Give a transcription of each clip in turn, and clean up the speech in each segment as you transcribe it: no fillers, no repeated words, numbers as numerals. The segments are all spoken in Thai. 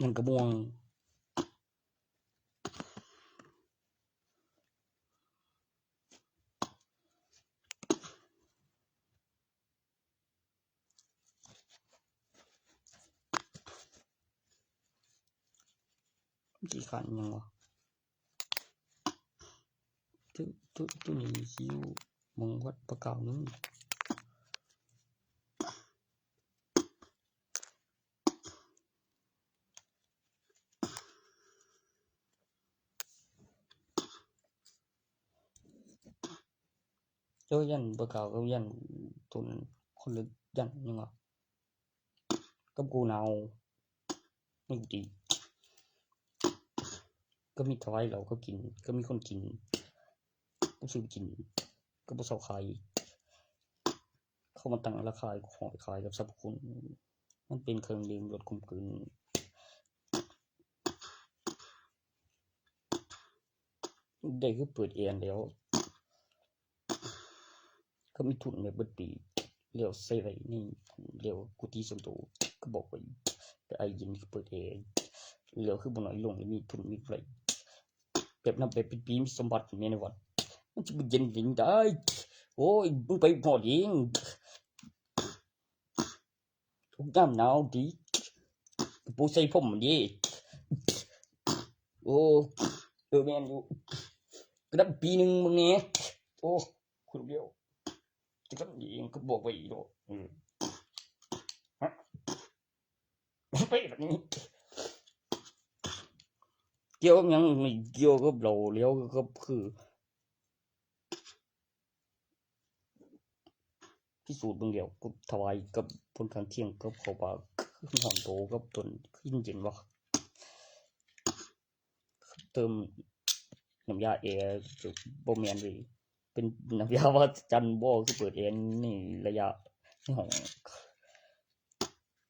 นั่นกระบวงกี่ขันยังวะตัวนี้คิวมองวัดประกาศนึงเจ้ายันประกาศกับยันตุนคนละยันยังวะกับกูหนาวไม่ดีก็มีถวายเราก็กินก็มีคนกินก็ซื้อกินก็บ่เซาขายเข้ามาตั้งราคาของไปขายกับสรรพคุณมันเป็นเครื่องดื่มลดกลมกลืนได้คือเปิดเองแล้วก็มีทุนแบบเบิดปีเลี้ยวใส่ไว้นี่เลี้ยวกุฏิส่วนตัวก็บอกไว้แต่ไอ้ยินก็เปิดเองเลี้ยวคือบ่น้อยลงมีทุนมีไรแบบนั้นแบบเป็นปีมีสมบัติแม่นวัดมันจะบ่เย็นจริงได้โอ้ยมึงไปพอดเองทุกน้ำหนาวดีปูใส่ผมดิโอ้แม่นอยู่ก็ได้ปีนึงมึงเนี่ยโอ้คนเดียวจะก็เองก็บอกไว้ดอกฮะไปแบบนี้เกี่ยวกับยังไม่เกี่ยวกับเราแล้วก็คือพิสูจน์เบื้องเดียวก็ถวายกับผลข้างเคียงกับเขาว่าขึ้นหอนโตกับต้นขึ้นเย็นวะเติมน้ำยาแอร์บ่แม่นเลยเป็นน้ำยาว่าจันบ่คือเปิดแอร์นี่ระยะในห้อง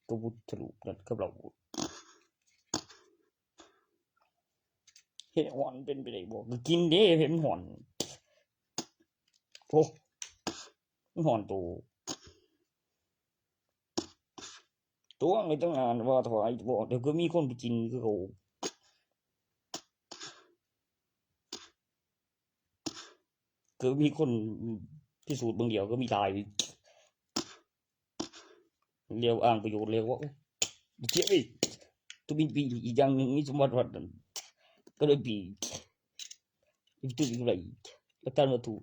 ตัวบุทะลุนั่นกับเราเห็นหอนเป็นไปได้บ่ก็กินเด้เห็นหอนโอ้หอนตัวไม่ต้องอ่านว่าถวายบ่เดี๋ยวก็มีคนไปกินคือเขาก็มีคนพิสูจน์บางเดียวก็มีตายเรียวอ้างประโยชน์เรียวว่าเจ๊ยตัวมีปีอีกอย่างหนึ่งมีสมบัติวัดก็เลยปีอีกตัวอีกอะไรแล้วการมาถูก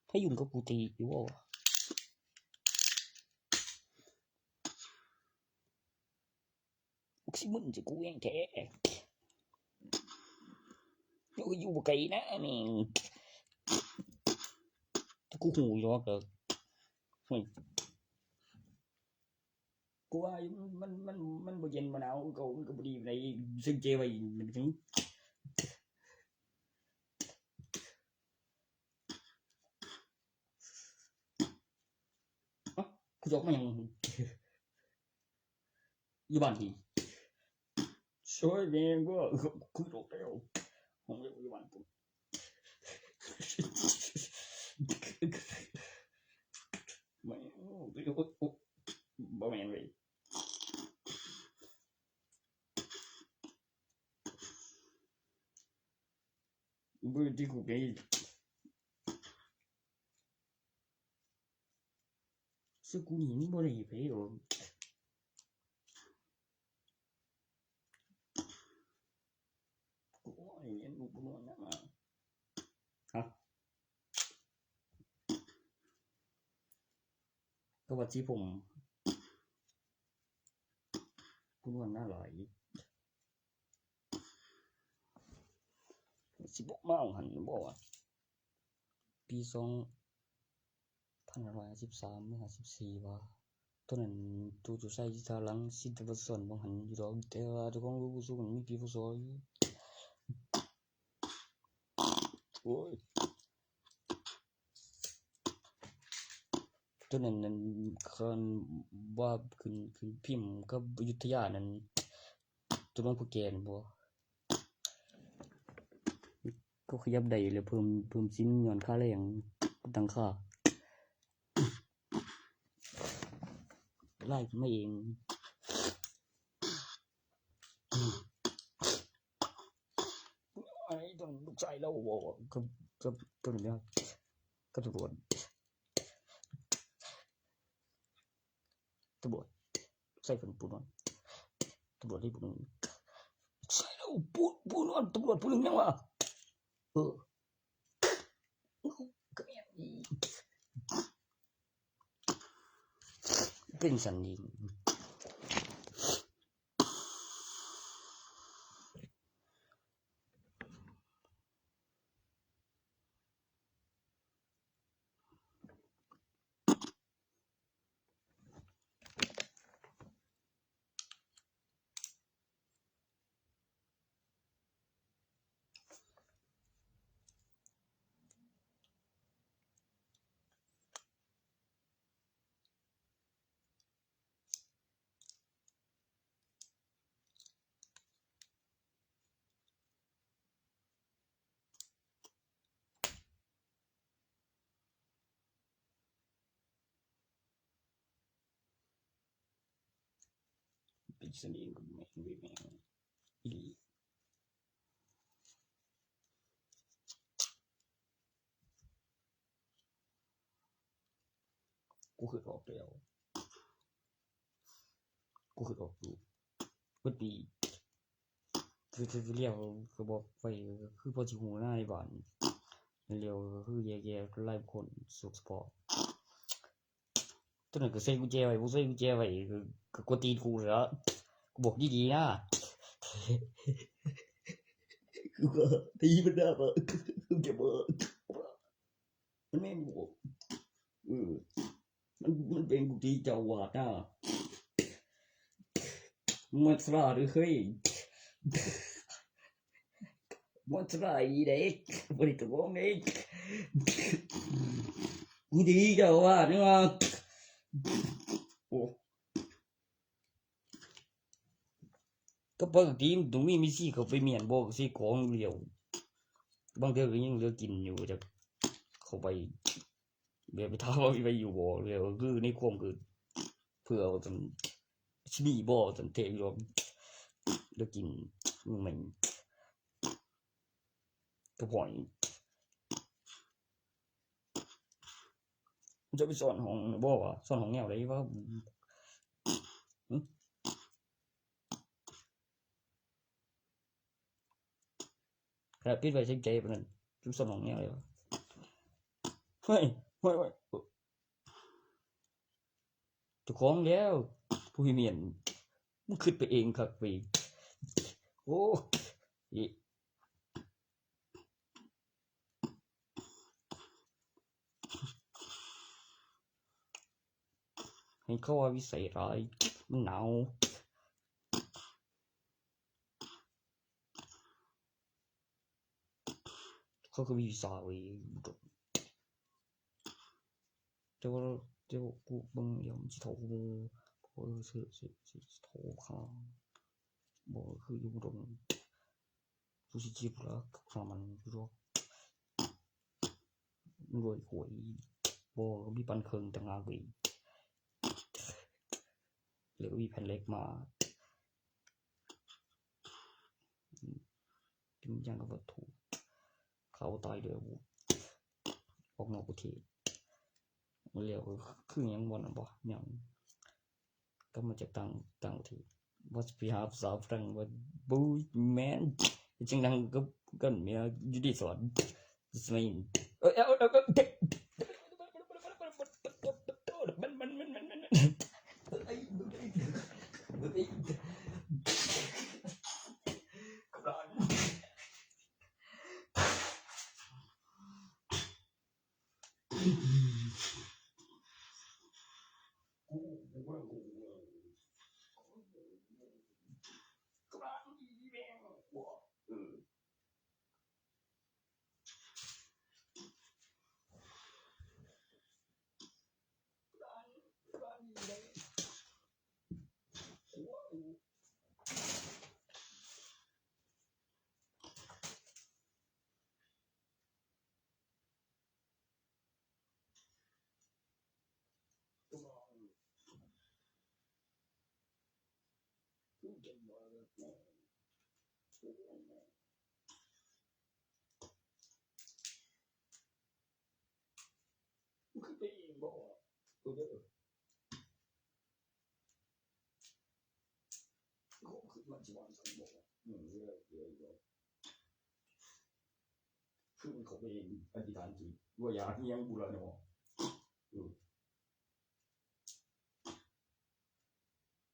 ให้ยุ่งกับกูตีอยู่ว่าสิมึงจะกูเองแท้อยู่ไกลนะนี่กูหูยอกเลยกูว่ามันบ่เย็นบ่หนาวก็บ่ดีในซึ่งเจไว้มันถึงกูยกมายังอยู่บ้านพี่ช่วยแม่ก็กูยกแล้วผมอยู่บ้านกูไม่บ่แม่นเลยบ่ที่กูไปซึ่งกูนี่บ่ได้ไปหรอกกูเห็นกูบ่นำฮะก็ว่าที่ผมกูนวดหน้าหลายสิบอกมาหันบ่ว่าปี2553 54ว่าตอนนั้นตูจะใส่ทาหลังสิทธิ์ส่วนบางหันอยู่ดอกแต่ว่าเจ้าของรู้สึกมันมีปีพศอยู่โอ้ยตอนนั้นคันว่าขึ้นพิมพ์กับอยุธยานั้นตัวน้องผู้แก่นบ่ก็ขยับได้แล้วเพิ่มสินย้อนค่าแรงตั้งค่าไล่ขึ้นมาเอง ลูกชายเราบ่กับตัวนี้กับตำรวจใส่เพิ่นปูนอนตำรวจที่ปูนใส่แล้วปูนอนตำรวจปูนยังวะก็แม่นอีเป็นสันนี่เป็นสันนี่ก็แม่นอีหลีกูคือออกแล้วกูคือออกอยู่เบิดปีคือเรียกก็บอกไปคือพอสิฮู้หน้าในบ้านเร็วคือแย่ๆหลายคนสุขสปอร์ตตัวนั้นก็ใส่กุญแจไว้บ่ใส่กุญแจไว้ก็กดตีนกูแล้วกูบอกดีๆนะกูก็ตีมันได้บ่กูจะบ่มันไม่บอกมันเป็นกุฏิเจ้าอาวาสนะมันสระหรือเคยมันสระอีเด็กบ่ได้ตัวงเด็กกุฏิเจ้าอาวาสนี่ว่าโอ้ก็ปกติตรงนี้มีสิเขาไปเมียนบ่สิของเหลียวบางเทื่อก็ยังเหลือกินอยู่จักเข้าไปแบบไปถามว่าไปอยู่บ่แล้วคือในความคือเพื่อว่าจังสิมีบ่จังเทยอมเหลือกินมันก็พอยจะไปสอนห้องบ่ว่าสอนห้องแนวใดว่าครับปิดไว้ใส่ใจปานนั้นจุสอนห้องแนวใดวะเฮ้ยเจ้าของแล้วผู้เมียนมันคิดไปเองครับไปโอ้ให้เขาว่าวิสัยร้ายมันหนาวเขาก็มีวิสาไว้เจ้ากูเบิ่งเดี๋ยวมันสิโทรกูสิโทรข้างบ่คืออยู่ตรงกูสิจีบแล้วข้างมันอยู่ดอกรวยหวยบ่มีปันเคิงต่างหากเว้ยแล้วมีแผ่นเหล็กมาเป็นอย่างกับวัตถุเขาตายเด้อออกนอกประเทศแล้วคือหยังบ่นั่นบ่หยังก็มาจากต่างประเทศว่าสิไปหาสาวฝรั่งว่าบูยแมนจังดังก็เมียอยู่ที่สอนสมัย มันสิว่าสังบอกเยอะคือมันเขาไปอธิษฐานจิตว่าอยากเลี้ยงบุรณะ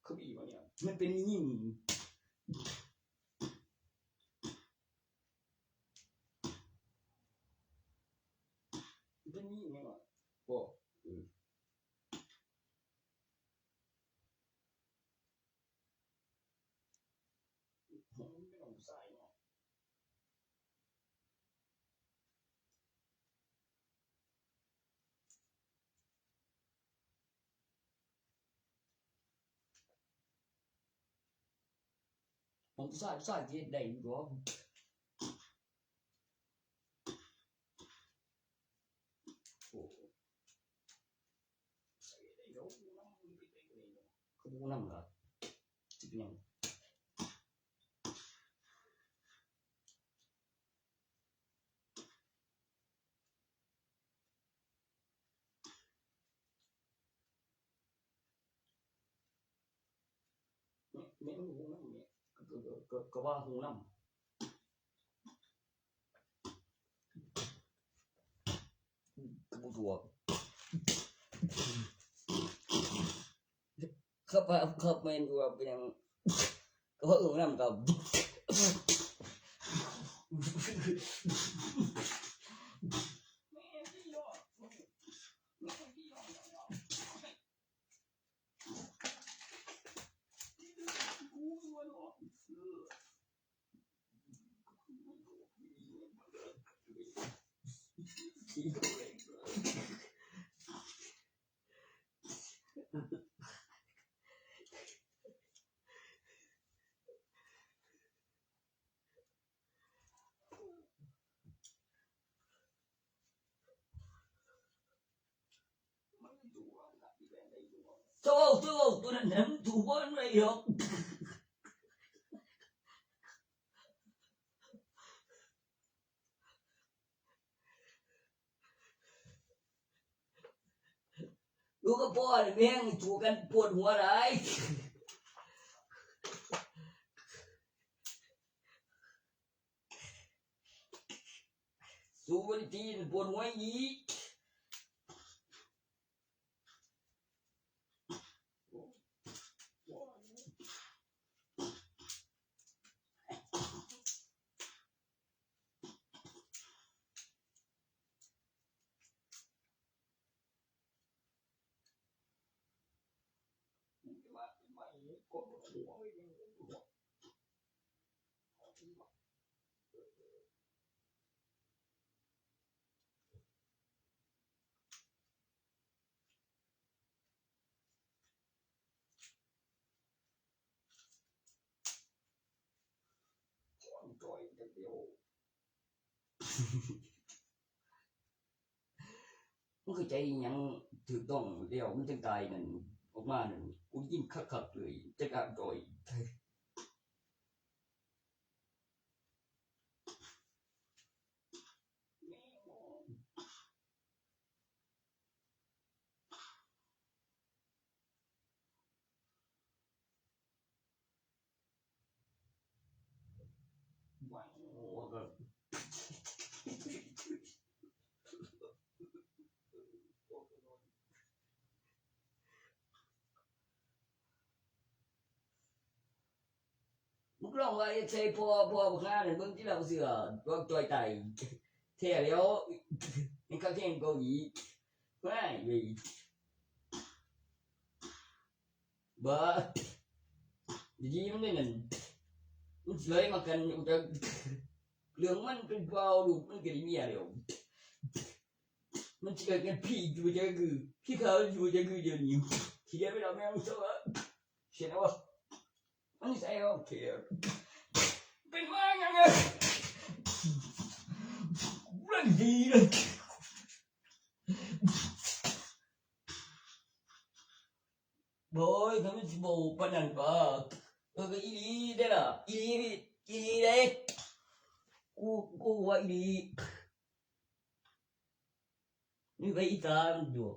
เขาบีว่าเนี่ยมันเป็นยิ่งเป็นยิ่งไงวะก็ผมไม่ต้องใส่เนาะผมใส่ที่ได้อยู่หรอโอ้ใส่ได้แล้วน้ำมันไปได้เลยเนาะเขาบอกน้ำละจิบยังแม่หูน้ำเนี่ยก็ว่าหูน้ำกูตัวครับแม่นว่าเป็นยังก็ว่าน้ำกับตัวนั้นถูกว่าไม่หรอกลูกกับพ่อเนี่ยแม่งถูกกันปวดหัวไรสู้วันที่ปวดหัวอีกจอยเดียวมันคือใจยังถูกต้องเดียวมันจังตายนั่นออกมานั่นกูยิ้มคักๆเลยจะกล้าจอยวันโอ้ก็มึงลองว่าใช่พ่อบักงานเนี่ยมึงที่เราเสือตัวจอยไตแท้แล้วมันก็แข่งเกาหลีไม่เลยบ้าดีมันนี่นั่นมันเลยมากันอยู่จะเรื่องมันเป็นเบาดูมันก็ได้เมียแล้วมันจะกันพี่อยู่จะคือพี่เขาอยู่จะคือเดี๋ยวนี้ที่ได้ไปเราไม่รู้ตัวเชื่อว่ามันใช่โอเคเป็นว่าไงเรื่องดีเลยบอยเขาไม่บอกปนันป่ะก็อีลีได้ล่ะอีลีได้กูว่าอีลีนี่ไปอีตามอยู่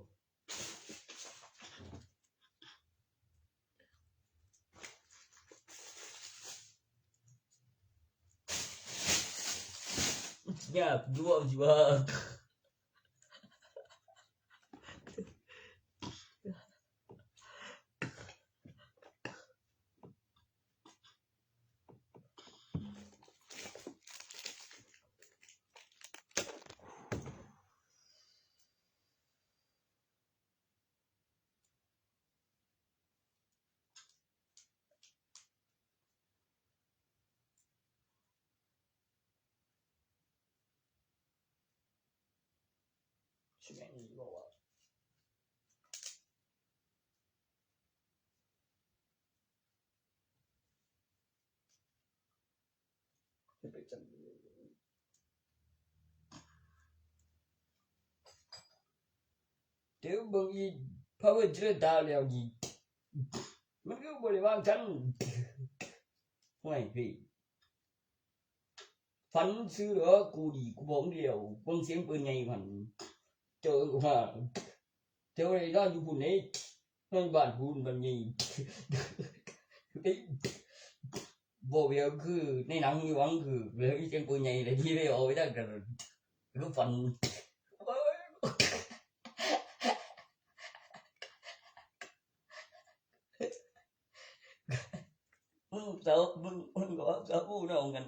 อยากดูสิว่าใช่ไหมนี่บอกว่าจะไปจังเดี๋ยวบางทีพอเจอดาวแล้วนี่มันก็บ่ได้วางฉันห่วยพี่ฝันซื้อเหรอกูดีกูบอกเดียวเบิ่งเสียงปืนใหญ่พันเจอว่าเจอไอ้นอนอยู่พุ่นนี่นอนบ้านพุ่นมันนี่บ่เวียคือในหนังมีหวังคือเรื่องเสียงปืนใหญ่เลยที่ไปเอาไว้ได้กันก็ฝันมึงเจ้ามึงก็เจ้าผู้น้องกัน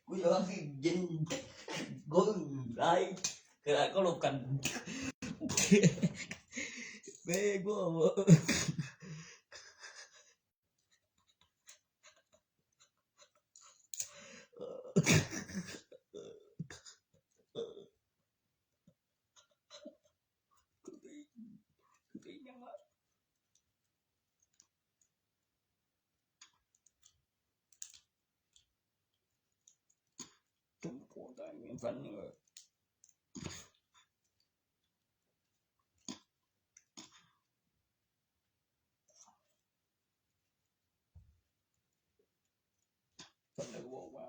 กูจะว่าคือยินกูได้ก็ได้ก็ลบกันแม่กูถึงพอได้เหมือนฝันเลยฝันแล้วก็บอกว่า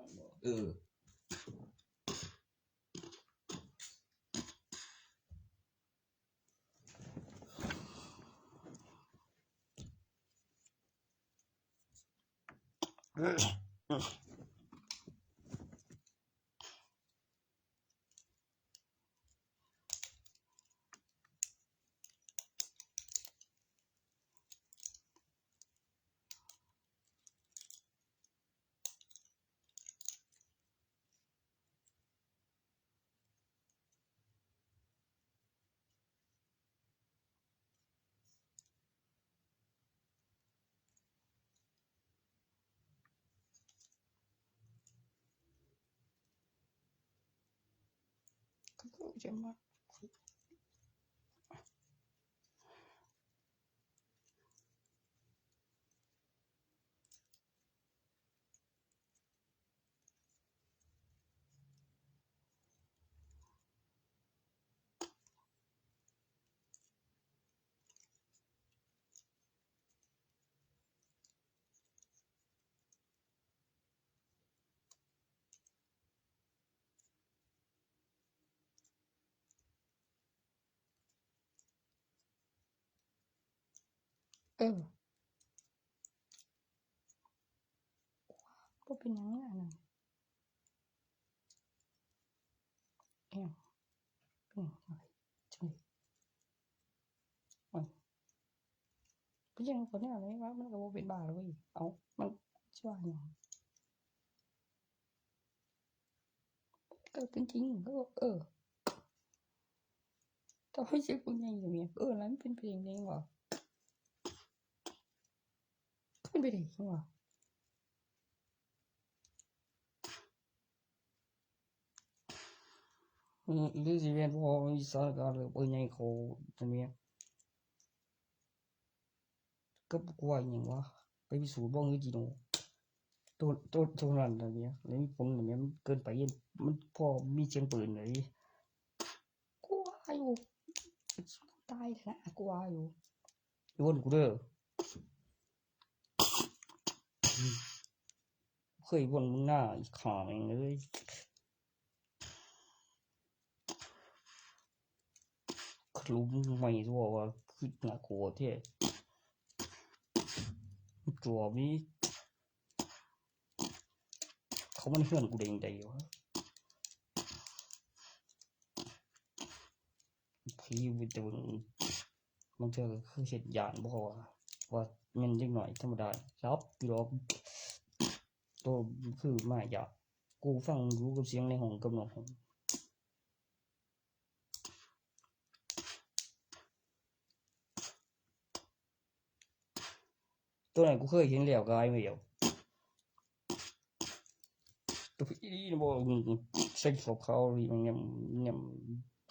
จะมาก็เป็นอย่างนั้นน่ะเป็นจังเป็นยังคนเนี่ยเลยว่ามันก็บ่เป็นบ้าเลยเอามันสิว่าหยังก็จริงๆก็ถ้าไม่ใช่คนใหญ่อย่างเงี้ยแล้วมันเป็นเพลงได้วะเป็นไปได้จังวะหรือสิแม่นบ่มีสถานการณ์แบบใหญ่เขาจังเนี้ยก็บ่กลัวอิหยังวะไปพิสูจน์บ่คือจิโนตัวนั้นอันเนี้ยแล้วมีผลอันเนี้ยมันเกินไปมันพอมีเสียงปืนเลยกลัวอยู่ตายแล้วนะกลัวอยู่โดนกูเด้อเคยวนมึงหน้าอีกขาแม่งเลยคลุมไม่รู้ว่าคือน่ากลัวแท้จัวมีเขามันเฮือนกูได้จังได๋วะ รีวิวแต่มันเจอคือเห็ดหยานบ่ว่ามันเล็กหน่อยธรรมดาครับพี่รอบตัวคือมาอยากกูฟังรู้กับเสียงในห้องกับน้องห้องตัวไหนกูเคยเห็นแล้วกายไม่เดียวตัวพี่นี่บอกใส่ขอบเขาหรือมันเนี่ย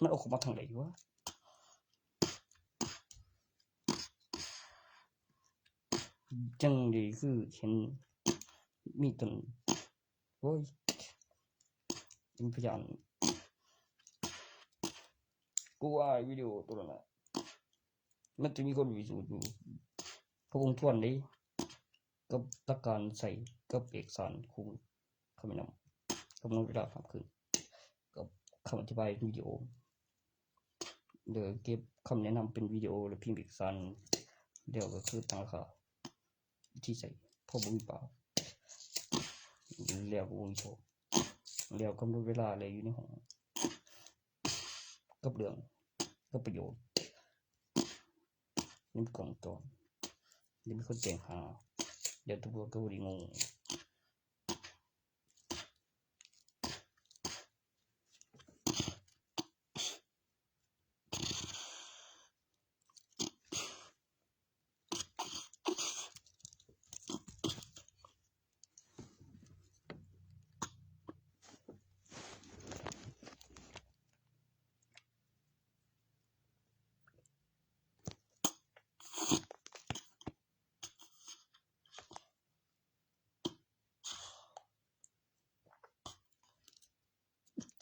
มันออกมาทางไหนวะจังดีคือเห็นมีต้นโอ้ยเป็นพยานกูว่าวิดีโอตัวนั้นมันจะมีคนวิสูจน์อยู่พระองค์ทวนเลยกับตะการใส่กับเอกสารคุมคำแนะนำกำหนดเวลาทำขึ้นกับคำอธิบายวิดีโอเดี๋ยวเก็บคำแนะนำเป็นวิดีโอหรือพิมพ์เอกสารเดี๋ยวก็คือตั้งราคาที่ใส่พอบุญเปล่าแล้วบุญโชว์แล้วกำหนดเวลาอะไรอยู่ในห้องกับเรื่องกับประโยชน์นี่กล่องตัวนี่มีคนแจ้งหาเดี๋ยวตัวก็บริงง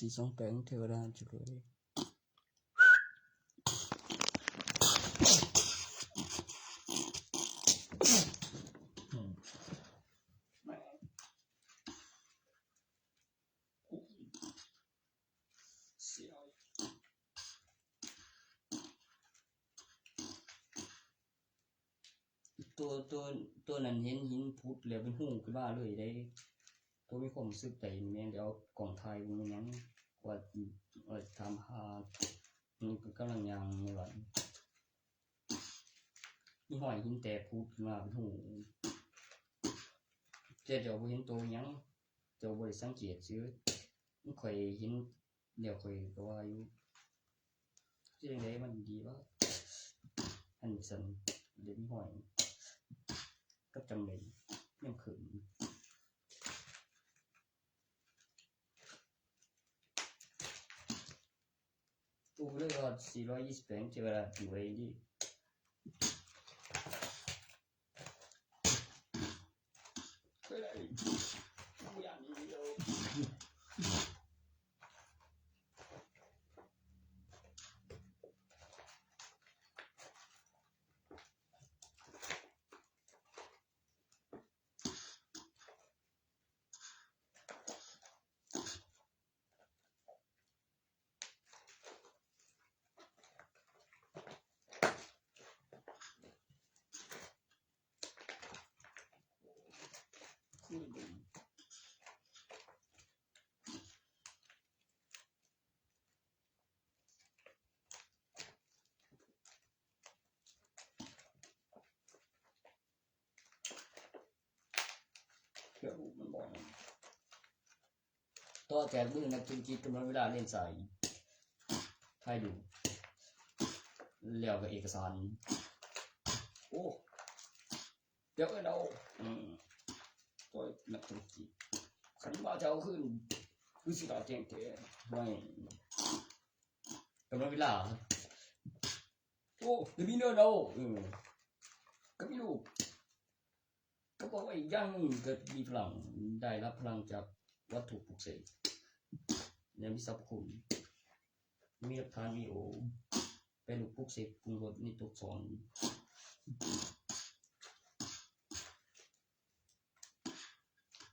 ที่สองแปลงเทวดาจุเลยตัวนั้นเห็นหินพุดแล้วเป็นหูขึ้นมาเลยได้ตัวมีความรู้สึกใจแม่เดี๋ยวกล่องไทยมันยังว่าทำหามันกำลังยังในวันมีหอยหินแต่พุดขึ้นมาเป็นหูเจ้าบ่เห็นตัวยังเจ้าบ่ได้สังเกตซื้อมันค่อยเห็นเดี๋ยวค่อยก็ว่าอยู่ที่ไหนมันดีวะอันสันเดี๋ยวมีหอยกับจังเลยยังขืนตัวเลือก428เท่าไรอยู่ไว้ดิมันบอกต่อจากมือนักธุรกิจกำหนดเวลาเล่นสายไทยดูแล้วกับเอกสารโอ้เดี๋ยวเราตัวนักธุรกิจขันมาเจ้าขึ้นคือสิเราแจ้งเตือนไม่กำหนดเวลาโอ้เดี๋ยวมีเนื้อเราก็ไม่รู้ก็บอกว่าอีกอย่างเกิดมีพลังได้รับพลังจากวัตถุปลุกเสกและมีสรรพคุณมีหลักฐานวิดีโอเป็นลูกปลุกเสกปรุงรสนี่ตัวสอน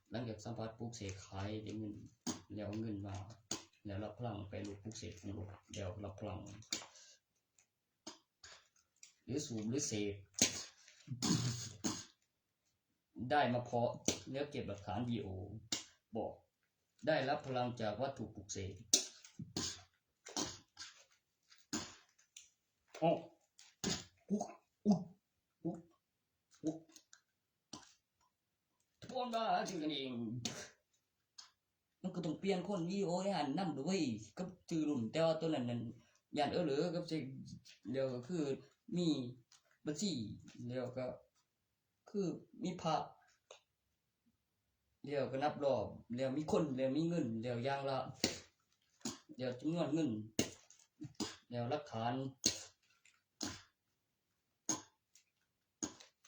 หลังจากสัมผัสปลุกเสกขายได้เงินแล้วเงินมาแล้วรับพลังไปลูกปลุกเสกปรุงรสแล้วรับพลังหรือสูบหรือเสกได้มาเพาะแล้วเก็บหลักฐานวิดีโอบอกได้รับพลังจากวัตถุปลุกเสก อ้อุ๊อุ๊อุ๊อุ๊ทวนบ้าชื่อกันเองมันก็ต้องเปลี่ยนคนวิดีโอให้หันนำด้วยกับชื่อรุ่นแต่ว่าตัวนั้นย่านเหลือกับสิแล้วก็คือมีบัญชีแล้วก็คือมีพระแล้วก็นับรอบแล้วมีคนแล้วมีเงินแล้วอย่างละแล้วจำนวนเงินแล้วหลักฐาน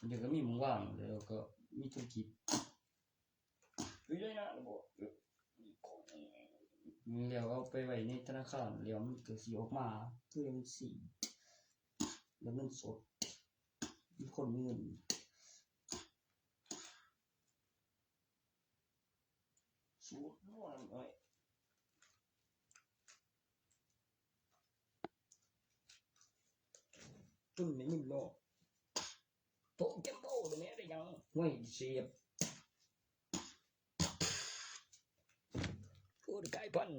เดี๋ยวก็มีมึงว่างแล้วก็มีธุรกิจเฮ้ยได้นะบอกแล้วเอาไปไว้ในธนาคารแล้วมันก็สิออกมาคือจังซี่แล้วเงินสดมีคนมีเงินสูตรน้อยหน่อยตึ้งในมึงรอโตเก็บโตตัวนี้ได้ยังห้วยเสียบพูดกายพัน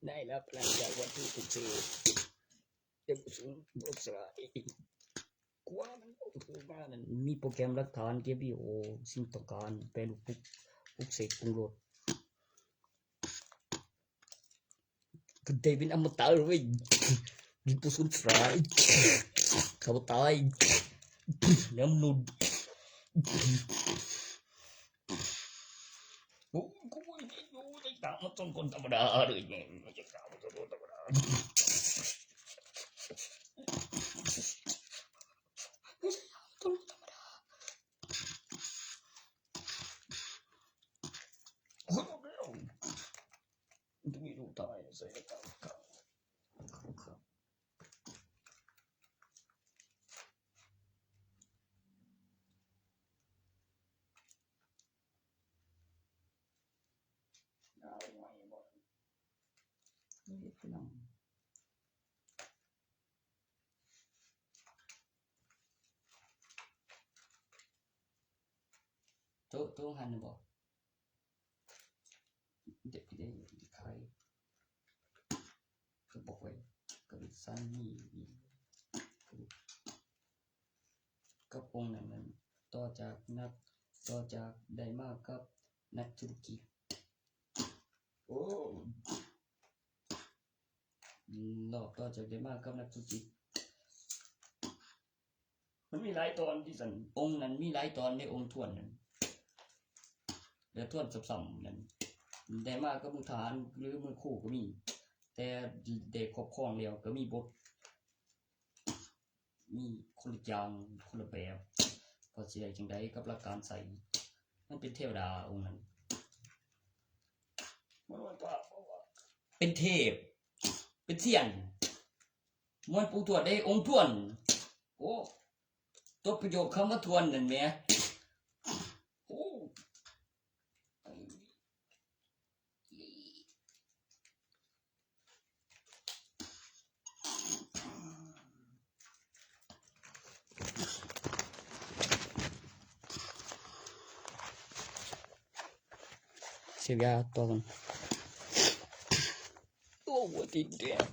ได้รับหลังจากวันที่14เดือนสิงหาคมกว่ามันคือว่านั้นมีโปรแกรมหลักฐานเก็บวิดีโอสิ่งต้องการแปลรูปปลุกเสกปรุงรสก็ได้เป็นอมตะเลยมีผู้สูญสายเขาตายแล้วมนุษย์โอ้กูไม่ได้ดูได้ตามมาต้นคนธรรมดาเลยเนี่ยไม่ใช่ตามมาต้นคนธรรมดาไม่ใช่ตามมาต้นคนธรรมดาโอ้ยเร็วดูดูตายเสียตามกันครับเอาไม่บอกไม่ได้พลังโต๊ะหันบอกเด็กได้ใครก็บอกไว้กับซันนี่กับองค์นั้นต่อจากได้มากกับนักธุรกิจโอ้หลอกต่อจากได้มากกับนักธุรกิจมันมีหลายตอนที่สันองค์นั้นมีหลายตอนในองค์ทวนนั้นแล้วทวนสับๆนั้นได้มากกับมือฐานหรือมือคู่ก็มีแต่เด็กครอบครองแล้วก็มีบทมีคนละอย่างคนละแบบพอสิได้จังไดกับหลักการใส่มันเป็นเทวดาองค์นั้นมันว่าเป็นเทพเป็นเสียนมวนปูทวดได้องค์ทวนโอ้ตัวประโยคคำว่าทวนนั่นแหมโอ้เสียยาตัวกันโอ้วัวติดเดียว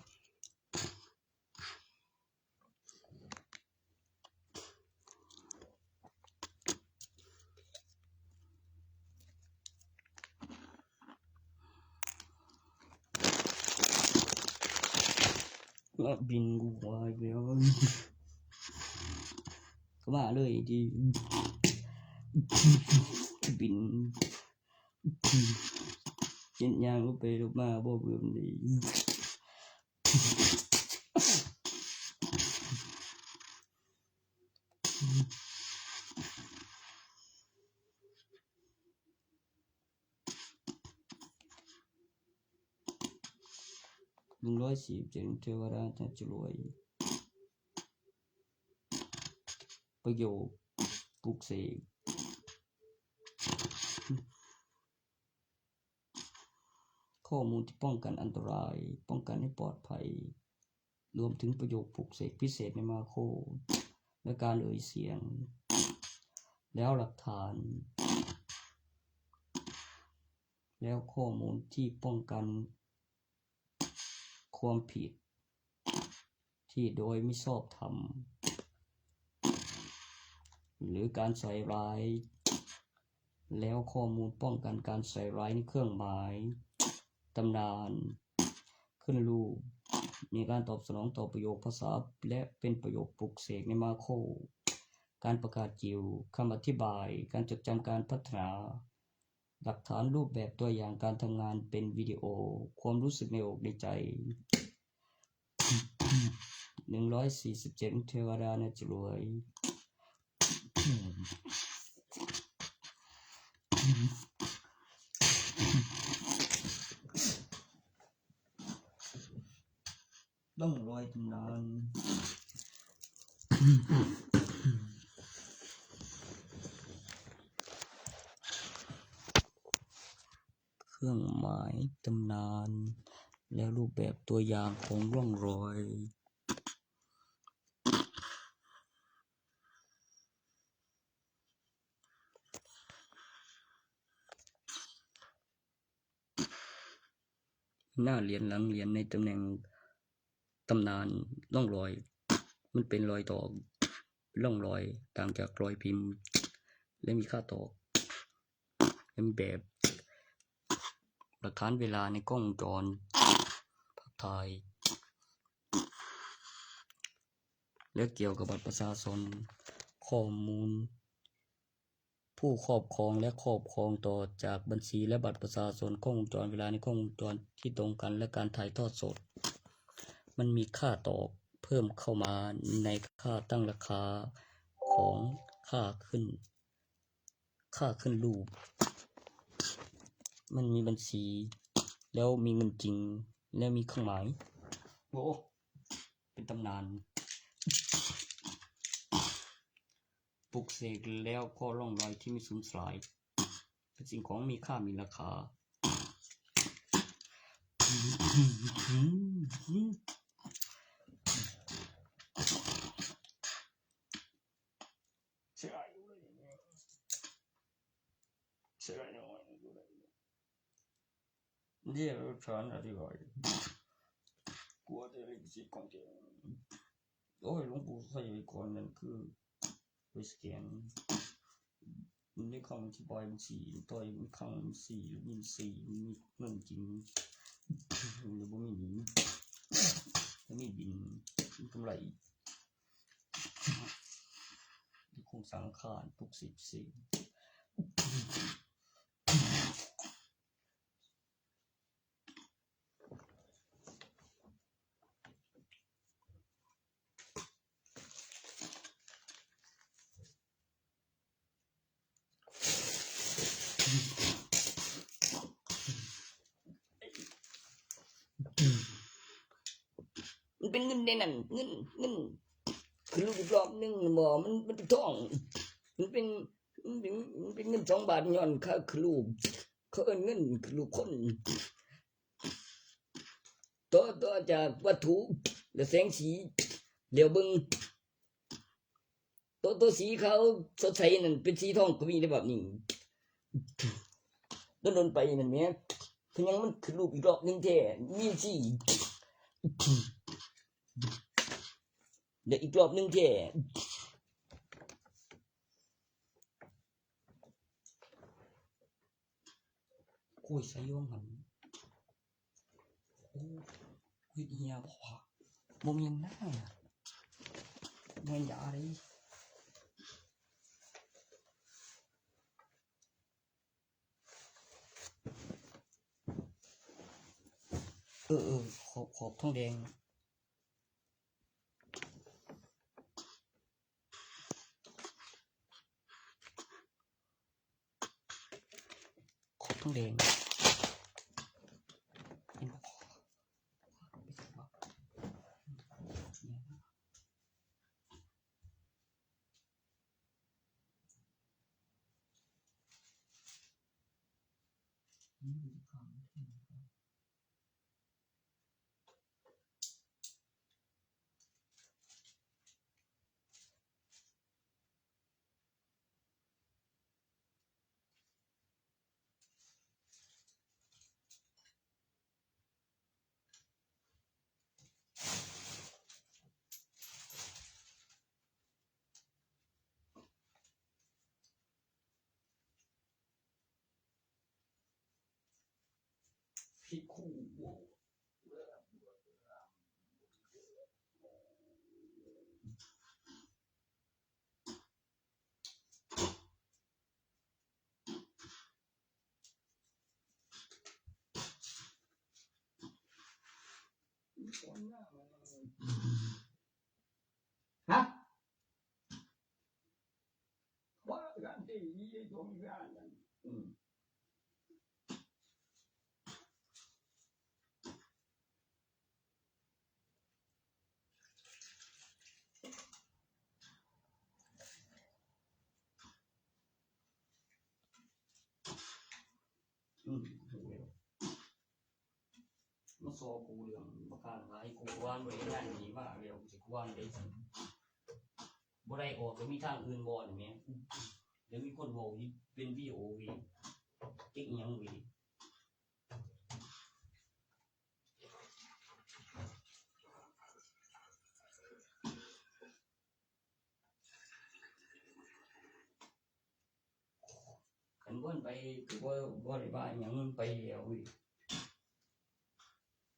บินกูวายไปแล้วก็มาเลยที่บินเจ็ดยางก็ไปลงมาบ่เบื่อมันดี110จึงเทวดาจะรวยประโยคปลุกเสกข้อมูลที่ป้องกันอันตรายป้องกันให้ปลอดภัยรวมถึงประโยคปลุกเสกพิเศษในมาโคและการเอ่ยเสียงแล้วหลักฐานแล้วข้อมูลที่ป้องกันความผิด ที่โดยไม่ชอบธรรมหรือการใส่ร้ายแล้วข้อมูลป้องกันการใส่ร้ายในเครื่องหมายตำนานขึ้นรูปมีการตอบสนองต่อประโยคภาษาและเป็นประโยคปลุกเสกในมาโครการประกาศจิวคำอธิบายการจดจำการพัฒนาหลักฐานรูปแบบตัวอย่างการทำงานเป็นวิดีโอความรู้สึกในอกในใจ147เทวดาน่าจะรวยต้องรอยตำนานเครื่องหมายตำนานและรูปแบบตัวอย่างของร่องรอยหน้าเหรียญหลังเหรียญในตำแหน่งตำนานร่องรอยมันเป็นรอยตอกร่องรอยต่างจากรอยพิมพ์และมีค่าตอกและมีแบบหลักฐานเวลาในกล้องวงจรภาพถ่ายและเกี่ยวกับบัตรประชาชนข้อมูลผู้ครอบครองและครอบครองต่อจากบัญชีและบัตรประชาชนกล้องวงจรเวลาในกล้องวงจรที่ตรงกันและการถ่ายทอดสดมันมีค่าตอกเพิ่มเข้ามาในค่าตั้งราคาของค่าขึ้นรูปมันมีบัญชีแล้วมีเงินจริงและมีเครื่องหมายโอ้เป็นตำนานปลุกเสกแล้วก็ร่องรอยที่ไม่สูญสลายเป็นสิ่งของมีค่ามีราคานี่เราทานอะไรก่อนกลัวจะลิขสิทธิ์ของแกโอ้ยหลวงปู่ใส่ไว้ก่อนนั่นคือไปสแกนในคำอธิบายมันสีต่อยมันคำสีมีสีมีเงินจริงหรือบ่มีหนีแล้วมีบินมีกำไรคงสังขารทุกสิ่งมันเป็นเงินในนั้นเงินคือลูกรอบนึงบ่มันเป็นทองมันเป็นเงิน2 บาทย้อนค่าคือลูกเขาเอิ้นเงินคือลูกคนต่อจากวัตถุและแสงสีเดี๋ยวเบิ่งตัวสีขาวสดใสนั่นเป็นสีทองก็มีได้แบบนี้โดนไปนั่นแหมคือยังมันคือรูปอีกรอบนึงแท้มีสีเดี๋ยวอีกรอบนึงแท้คุยใส่ย่องหันโอ้ยเฮียบ่มีหน้าบ่มียาเลยขอบทองแดงขอบทองแดง ผิดคู่ฮะว่ากันที่ยี่ตรงกันมาโซ่กูเรื่องมาการไรกูวานไว้ได้ดีมากเร็วจะกูวานได้สิบ่ได้ออกก็มีทางอื่นบ่อนไหมเดี๋ยวมีคนบอกเป็นวีโอวีเจ๊กยังวีกันบ่นไปคือบ่ได้บ้านยังไปแล้ววี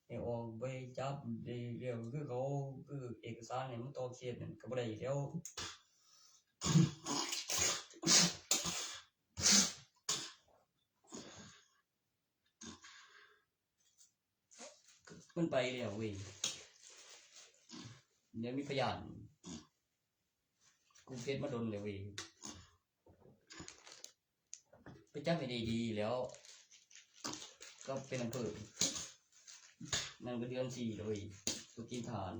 ไอ้ออกไปจับเดี๋ยวคือเขาคือเอกสารเนี่ยมันต่อเคสเนี่ยก็บ่ได้แล้วมันไปแล้วเว้ยเดี๋ยวมีพยานกูเก็ตมาโดนเลยเว้ยไปจับให้ดีๆแล้วก็เป็นอำเภอนั่นก็เดือน4เลยกูกินฐาน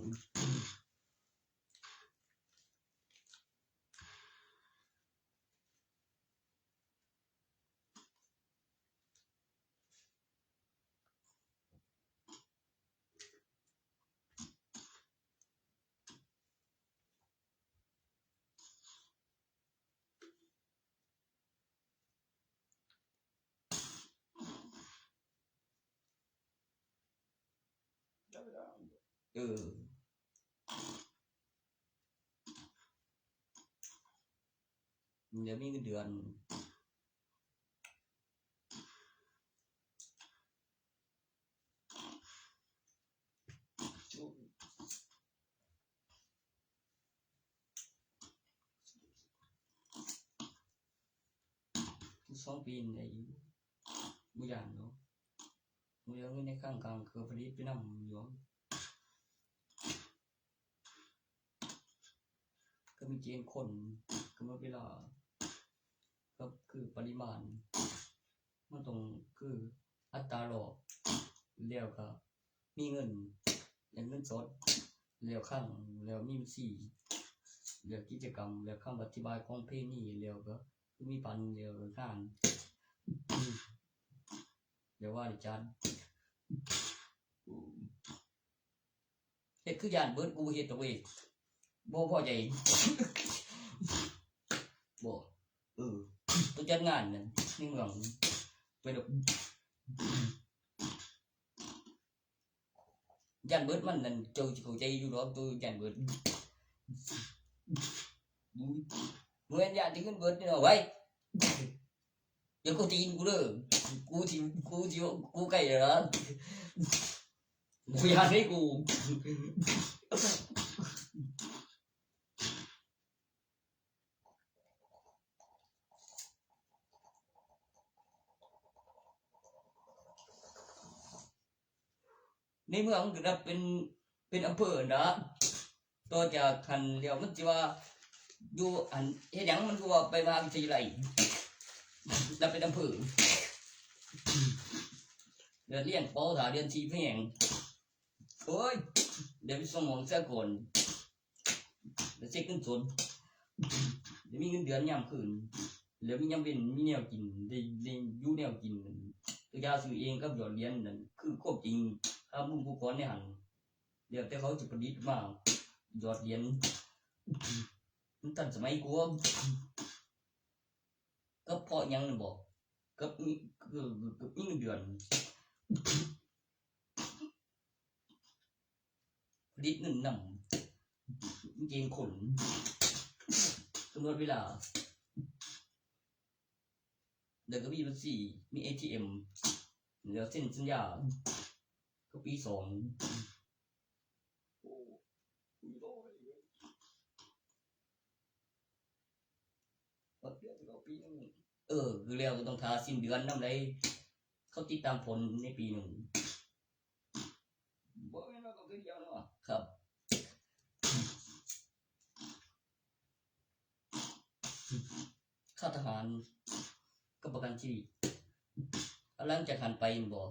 เดี๋ยวมีเงินเดือน2 ปีในบุญญาเนาะเมื่อเงินในข้างกลางคือผลิตไปนำอยู่ก็มีเกณฑ์คนกำหนดเวลาก็คือปริมาณมันต้องคืออัตราหลอกแล้วก็มีเงินอย่างเงินสดแล้วข้างแล้วมี4แล้วกิจกรรมแล้วคำอธิบายของเพลงนี้แล้วก็มีปันแล้วงานเดี๋ยวว่าดิจานเฮ็ดคือยานเบิดกูเฮ็ดตัวเองบ่พอใจบ่ต้องจัดงานนั่นในเมืองไปดอกยันเบิดมันนั่นเจ้าเข้าใจอยู่ดอกตัวยันเบิดเมื่อยันที่ขึ้นเบิดนี่เนาะไว้เดี๋ยวกูตีนกูเด้อกูใกล้แล้วกูอยากให้กูในเมืองก็ได้เป็นอำเภอนะต่อจากคันเดียวมันจะว่าอยู่อันเฮ็ดหยังมันก็ว่าไปมหาวิทยาลัยแล้วเป็นอำเภอเดือนเรียนป.ถาเดือน4เพียงโอ้ยเดี๋ยวไปส่งของเสียก่อนเดี๋ยวเช็คเงินสดเดี๋ยวมีเงินเดือนยามคืนเดี๋ยวมียามเว้นมีแนวกินได้อยู่แนวกินตัวยาซื้อเองกับหยอดเหรียญนั่นคือควบจริงถ้ามึงผู้ก่อนในหันเดี๋ยวแต่เขาจะประดิษฐ์มาหยอดเหรียญมันทันสมัยกูก็เพราะยังน่ะบอกกับมีเงินเดือนผลิตเงินนำเกณฑ์ขนกำหนดเวลาเดี๋ยวก็มีบัญชีมี ATM เหลือเส้นสัญญาก็ปีสองคือแล้วก็ต้องทาสิ้นเดือนน้ำไรเขาติดตามผลในปีหนึ่งบ่แม่นว่าต้องเดียวเนาะครับข้าทหารก็ประกันชีวิตหลังจากหันไปบอก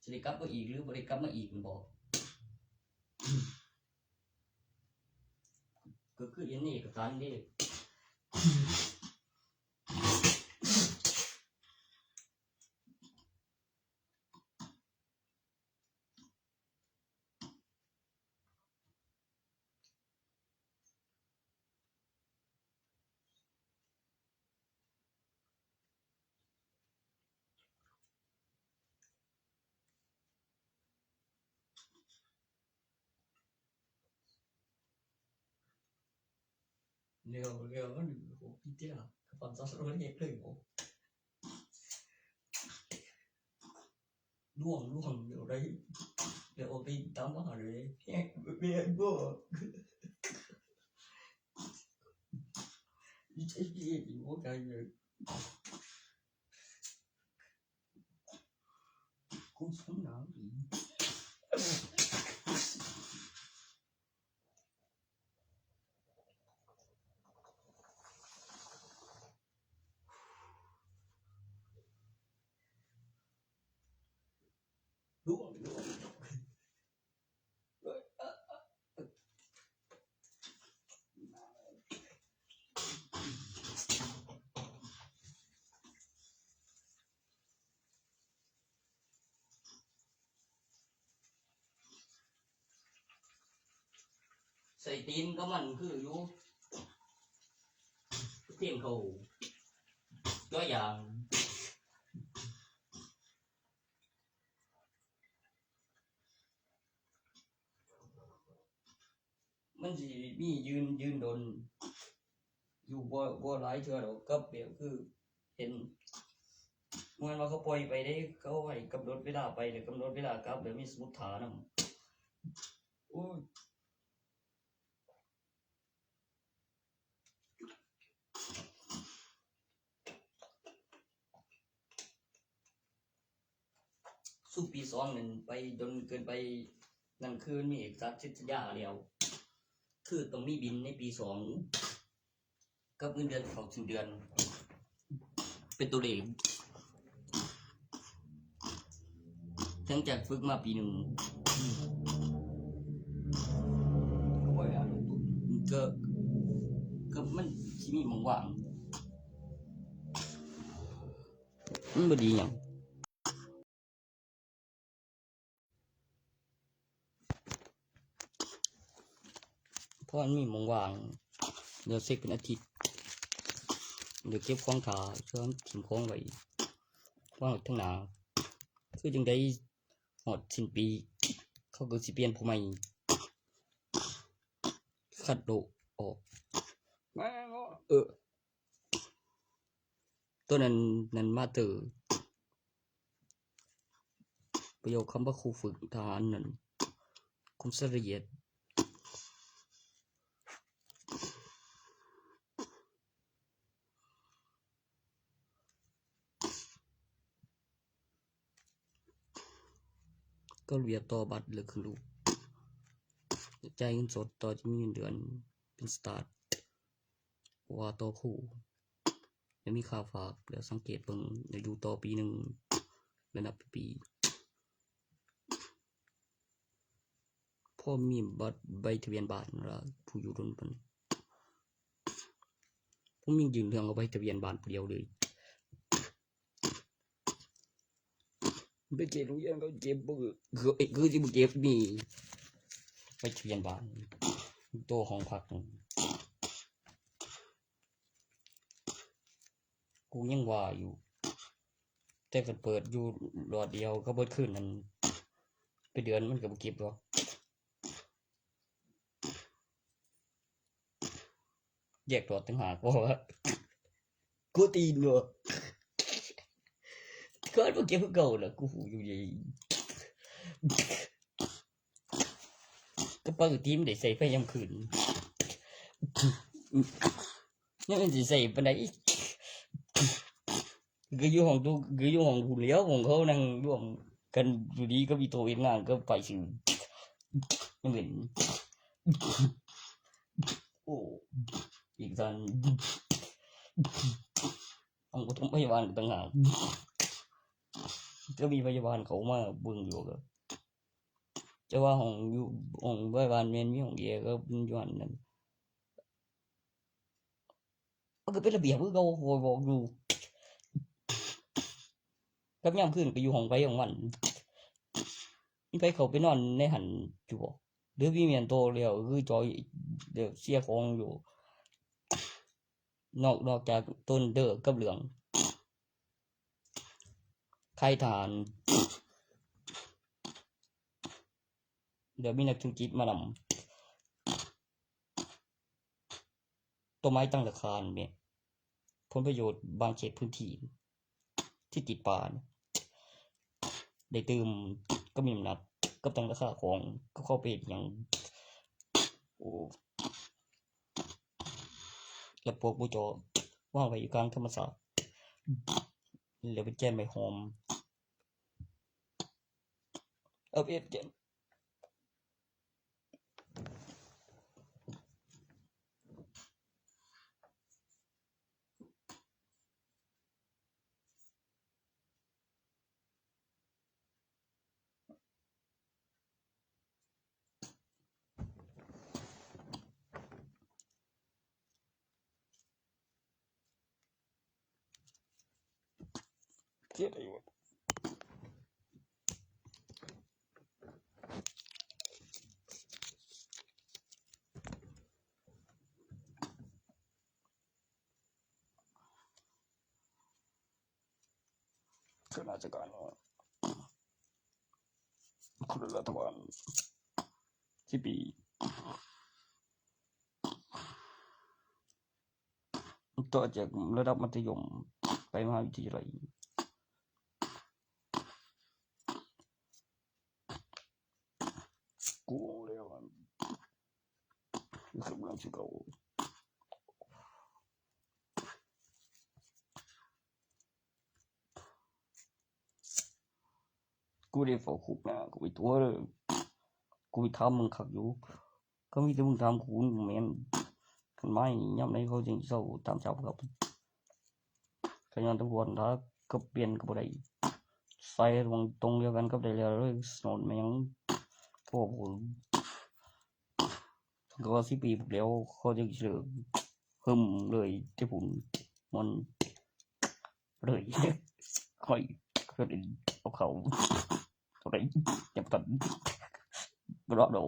จะได้กลับมาอีกหรือบ่ได้กลับมาอีกบอกก็คืออย่างนี้กับการนี้เร็วมันโอ้พี่เจ้าความซับซ้อนเยอะเลยโอ้ล่วงเดี๋ยวได้เดี๋ยวไปตามมาเลยแย่เบี้ยบ่ใช่พี่อยู่ว่าไงเลยกูสงหนาวอีล่วงใส่ตีนก็มันคืออยู่เทียงเขาตัวอย่างมันสิมียืนโดนอยู่บ่หลายเทื่อดอกกับแบบคือเห็นมันว่าเขาปล่อยไปได้เขาให้กำหนดเวลาไปหรือกำหนดเวลากลับแบบมีสมุดฐานโอ้ยสู้ปีสองนั่นไปจนเกินไปนั่นคือมีเอกสารสิทธิ์ยาเดียวคือต้องมีบินในปีสองกับเงินเดือนของสิ้นเดือนเป็นตัวเลขทั้งจากฝึกมาปีหนึ่งก็มันที่มีมองว่างมันบ่ดีอย่างเพราะมันมีมองว่างเดี๋ยวเซ็กเป็นอาทิตย์เดี๋ยวเก็บของขาเชื่อมถิ่มของไว้ว่างทั้งหนาคือจึงได้หอดสิ้นปีเขาก็สิเปลี่ยนผู้ใหม่คัดโดออกตัวนั้นมาเตอร์ประโยคคำว่าครูฝึกทหารนั่นคมละเอียดก็เรียกต่อบัตรหรือคือลูกจ่ายเงินสดต่อจะมีเงินเดือนเป็นสตาร์ทว่าต่อคู่แล้วมีค่าฝากแล้วสังเกตเบิ่งอยู่ต่อปีหนึ่งแล้วนับปีพ่อมีบัตรใบทะเบียนบ้านแล้วผู้อยู่รุ่นเป็นผมยังยืนเรื่องเอาใบทะเบียนบ้านเดียวเลยไปเก็บรู้ยังก็เก็บบ่คือที่บ่เก็บนี่ไปทะเบียนบ้านตัวของพักกูยังว่าอยู่แต่ก็เปิดอยู่หลอดเดียวก็เบิดขึ้นนั่นไปเดือนมันก็บ่เก็บหรอกแยกหลอดต่างหากเพราะว่ากูตีนเนาะ ก็เมื่อกี้เก่าแล้วกูหูอยู่ดีก็ปกติมันได้ใส่ไปยามคืนนี่มันสิใส่ปานใดก็อยู่ห้องตู้ก็อยู่ห้องผู้เลี้ยวของเขานั่งร่วมกันอยู่ดีก็มีตัวเองงานก็ไปชื่อยังเห็นโอ้อีกท่านห้องปฐมพยาบาลต่างหากก็มีพยาบาลเขามาเบิ่งอยู่ก็จะว่าห้องอยู่ห้องพยาบาลแม่นมีห้องแยกก็อยู่หั่นนั่นมันก็เป็นระเบียบคือเก่าข้อยบอกอยู่กับยามคืนก็อยู่ห้องไผห้องมันมีไผเข้าไปนอนในหั้นอยู่บ่หรือมีแม่นโตแล้วคือจอยเดี๋ยวเสียของอยู่นอกจากต้นเด้อกับเหลืองใครทานเดี๋ยวมีนักธุรกิจมานำต้นไม้ตั้งราคาเนี่ยผลประโยชน์บางเขตพื้นที่ที่ติดป่าได้ตื่มก็มีน้ำหนักกับตั้งราคาของก็เข้าไปเฮ็ดหยังโอ้แล้วพวกผู้เจาะวางไว้อยู่กลางธรรมชาติแล้วไปแจ้นใบหอมเอาไปเฮ็ดแจ้นเฮ็ดได้บ่ข้าราชการคุณรัฐบาล10 ปีต่อจากระดับมัธยมไปมหาวิทยาลัยกูเอาแล้วกำลังสิเข้ากูได้เข้าคุกนะกูไปตัวเลยกูไปถามมึงคักอยู่ก็มีแต่มึงถามกูมึงแม่นคันไม้ยามใดเขาจึงสิเซาตามจับครับก็ย้อนตำรวจถ้าก็เปลี่ยนก็บ่ได้ใส่ตรงเดียวกันกับได้แล้วเลยสนแม่งพวกกูก็ว่า10 ปีพู้นแหล้วเขาจึงสิเลิกหึมเลยแต่พู้นมันเลยค่อยก็ได้เอาเข้าเท่าใดจับกันบ่รอดอก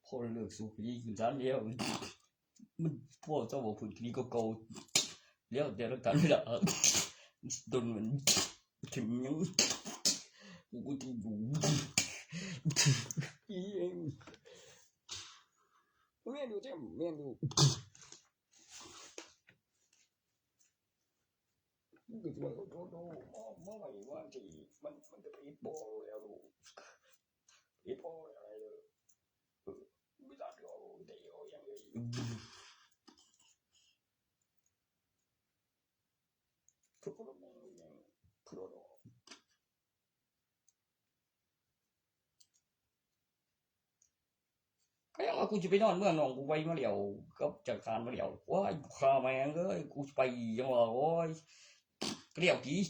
พอเลิกสูบบุหรี่ขึ้นศาลแล้วมันพอเจ้าว่าพื้นที่เก่าๆแล้วแต่ละกันล่ะจนมันถึงยังกูที่อยู่อีเองแม่นอยู่แท้แม่นอยู่มันก็สิว่าโตๆมาไว้ว่าที่มันจะไปเฮ็ดบ่แล้วลูกเฮ็ดบ่อะไรเลยไม่ตัดก็ได้เอาอย่างเลยทุกคนมองอย่างพรอดก็ยังว่ากูจะไปนอนเมืองหนองกูไปมาแล้วกับจากการมาแล้วว้ายข้าแม่งเอ้ยกูไปยังว่าโอ้ยเกลียวกี่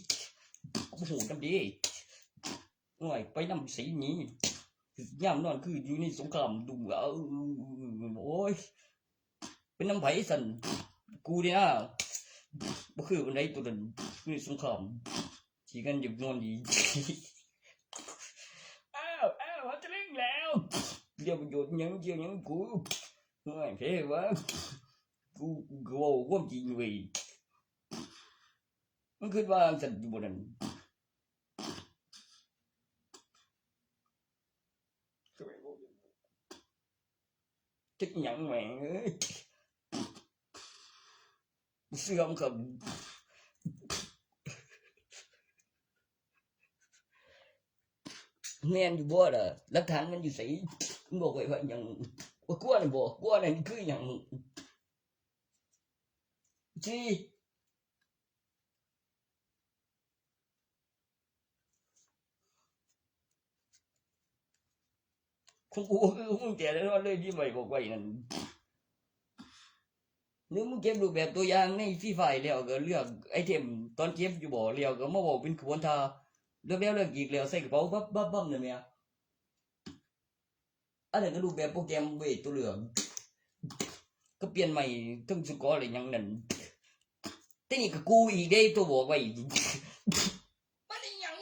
กูหูจำดีหน่อยไปนำสีนี้ย่ำนอนคืออยู่ในสงครามดูโอ้ยเป็นน้ำไผ่สันกูเนี่ยนะบ่คือวันใดตัวนั้นในสงครามที่กันหยุดนอนดีอ้าวจะเล่นแล้วเดี๋ยวมันหยุดยังเจียวยังกูไม่เพ่วะกูว่าความจริงเว้ยมันคิดว่าสันอยู่บนนั้นจะยังแหม่งเอ้ย เสื่อมครับแม่นอยู่บ่ล่ะหลักฐานมันอยู่ไสมึงบอกไว้ว่าหยังว่ากลัวนี่บ่กลัวนั่นคือหยังสิของกูคือมึงแก่แล้วเลยที่ไม่บอกไว้นั่นนึกมึงเก็บรูปแบบตัวอย่างในฟรีไฟแล้วก็เลือกไอเทมตอนเก็บอยู่บ่แล้วก็มาบอกเป็นขบวนท่าเลือกแล้วเลือกอีกแล้วใส่กระเป๋าปั๊บนั่นแหมอันนั้นก็รูปแบบโปรแกรมเว้ยตัวเหลืองก็เปลี่ยนใหม่ทั้งสกอร์อะไรอย่างนั้นแต่นี่ก็กูอีกได้ตัวบอกไว้มันอีหยัง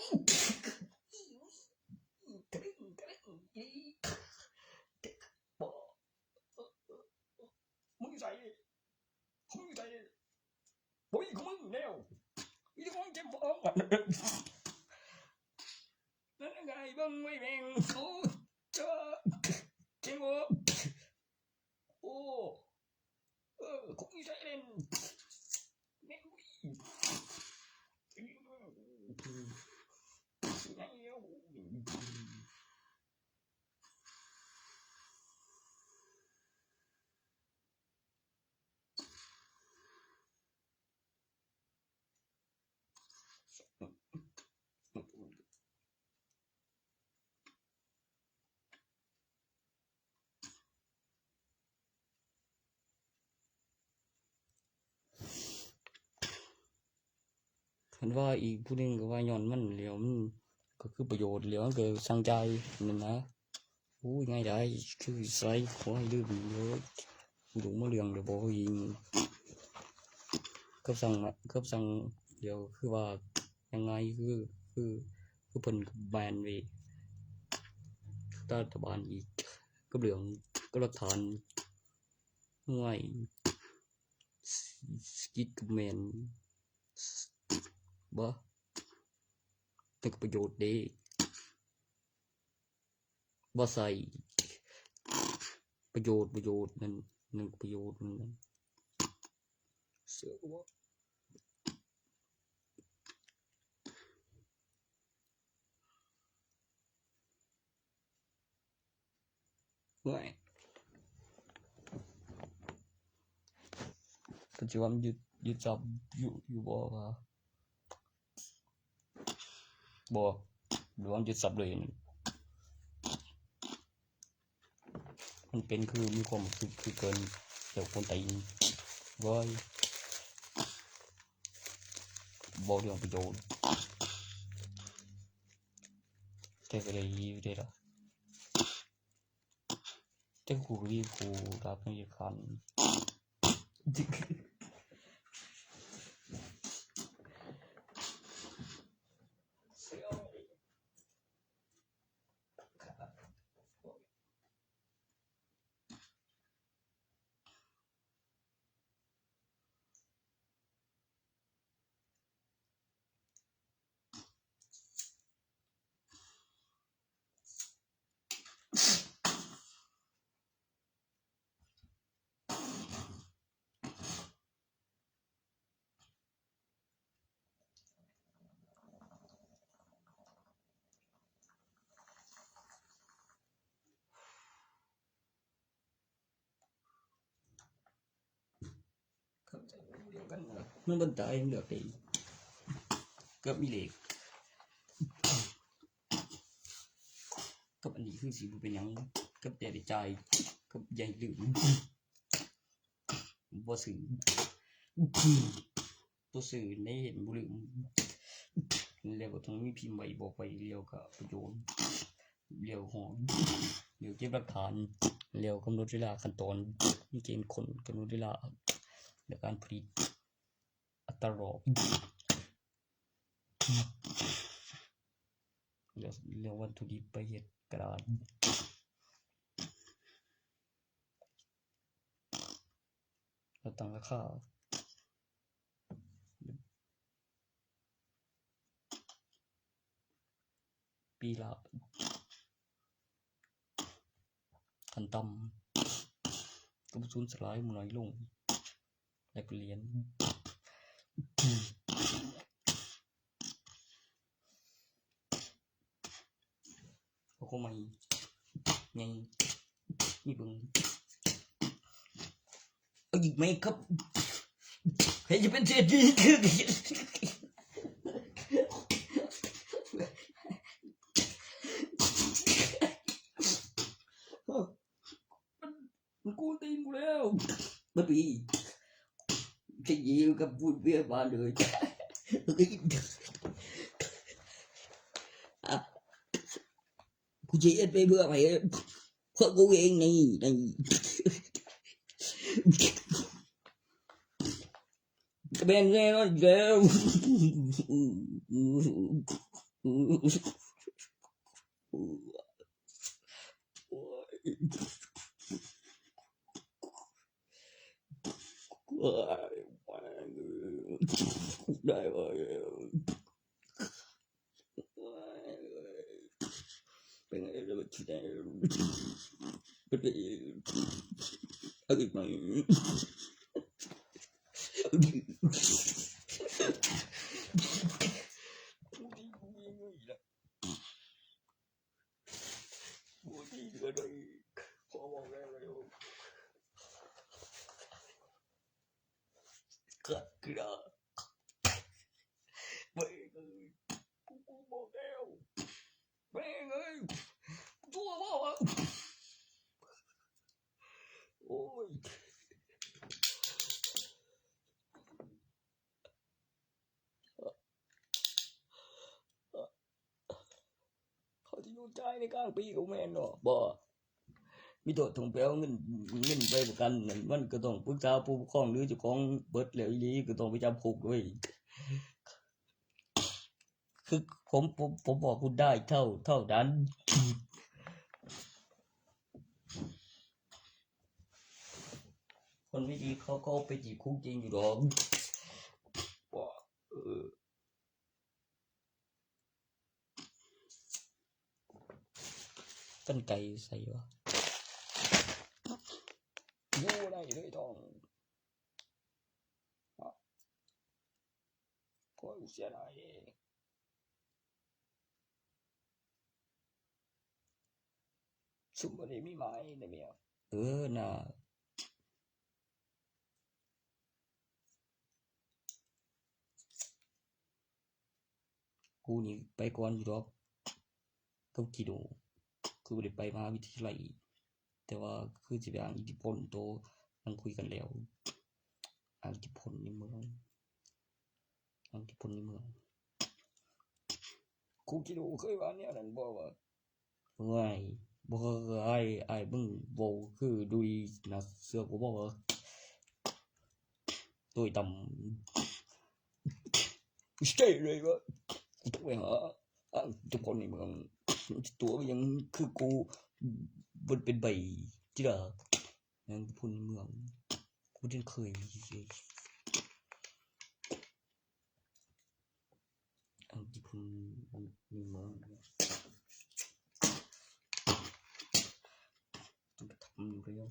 ทะลึ่งบอกมึงใส่มึงใส่โอ้ยของมึงแล้วอีของเจ็บบ่นั่นไงเบิ่งไว้แม่งเขาเจอเจ็บบ่โอ้ของอีใส่เล่นแม่งคันว่าอีกผู้หนึงก็ว่าย้อนมันแล้วมันก็คือประโยชน์แล้วมันก็สั่งใจนั่นนะโอ้ยง่ายได้คือใส่ขอให้ลืมเยอะดูมาเรื่องเดี๋ยวบอกยิงกับสั่งเดี๋ยวคือว่ายังไงคือเพิ่นแบนไว้รัฐบาลอีกกับเรื่องกับหลักฐานง่ายสกิดกับแมนบ่เป็นประโยชน์เด้บ่ใส่ประโยชน์นั่นประโยชน์นั่นเสือว่าง่ายปัจจุบันยึดจับอยู่บ่ว่าบ่หรือว่ายึดจับเลยนั่นมันเป็นคือมีความคือเกินเดี๋ยวคนตีนบ่เรื่องประโยชน์แต่ก็ได้อยู่ได้ล่ะแต่กูรับไม่คันมันบันตายเหลือไปเกือบมีเหล็กกับอันนี้คือสิบ่เป็นหยังกับแต่ได้จ่ายกับใหญ่ลืมบ่ซื้อตัวสื่อในเห็นบ่ลืมแล้วก็ต้องมีพิมพ์ไว้บอกไว้แล้วก็ประโยชน์แล้วหอมแล้วเก็บหลักฐานแล้วกำหนดเวลาขั้นตอนมีเกณฑ์คนกำหนดเวลาในการผลิตอัตรารอบแล้ววัตถุดิบไปเฮ็ดกระดาษแล้วตั้งราคาปีละขั้นต่ำก็สูญสลายหมู่น้อยลงและก็เรียน โอ้โหไม่ไงนี่เบิ่งเอาอีกไหมครับเฮ้ยจะเป็นเศรษฐีคือมันกูตีนกูแล้วบัดนี้จะยิงกับพูดเบี้ยมาเลยกูจะเอ็ดไปเบื่อไปเพราะกูเองนี่กระเบนแน่นอนแล้วได้เป็นไงแล้วที่ไหนเป็นอะไรไหมกระแม่งกูบอกแล้วแม่งตัวบ่าวโอ้ยเขาที่อยู่ใจในกลางปีกูแม่นเนาะบ่มีโทษถึงไปเอาเงินไปประกันนั่นมันก็ต้องปรึกษาผู้ปกครองหรือเจ้าของเบิดแล้วอีหลีก็ต้องไปจับคุกด้วยคือผมบอกคุณได้เท่านั้นคนไม่ดีเขาก็ไปติดคุกจริงอยู่หรอกต้นไก่ใส่วะอยู่ได้เลยท้องโอ้ยเสียดายซุ่มบ่ได้มีหมายได้แม่น่ะกูนี่ไปก่อนอยู่ดอกกับกิโดคือบ่ได้ไปมหาวิทยาลัยแต่ว่าคือสิไปอ้างอิทธิพลโตนั่งคุยกันแล้วอ้างอิทธิพลในเมืองครูกิโดเคยว่าแนวนั้นบ่ว่าว้ายบ่อ้ายมึงเว้าคือดุยน่ะเสือกูบ่ว่าตุยต่ำสเตย์เลยว่าต้องไปหาทุกคนในเมืองตัวยังคือกูมันเป็นใบจิล่ะยังพูนเมืองกูจึงเคยที่พูนในเมืองต้องทำอยู่แล้ว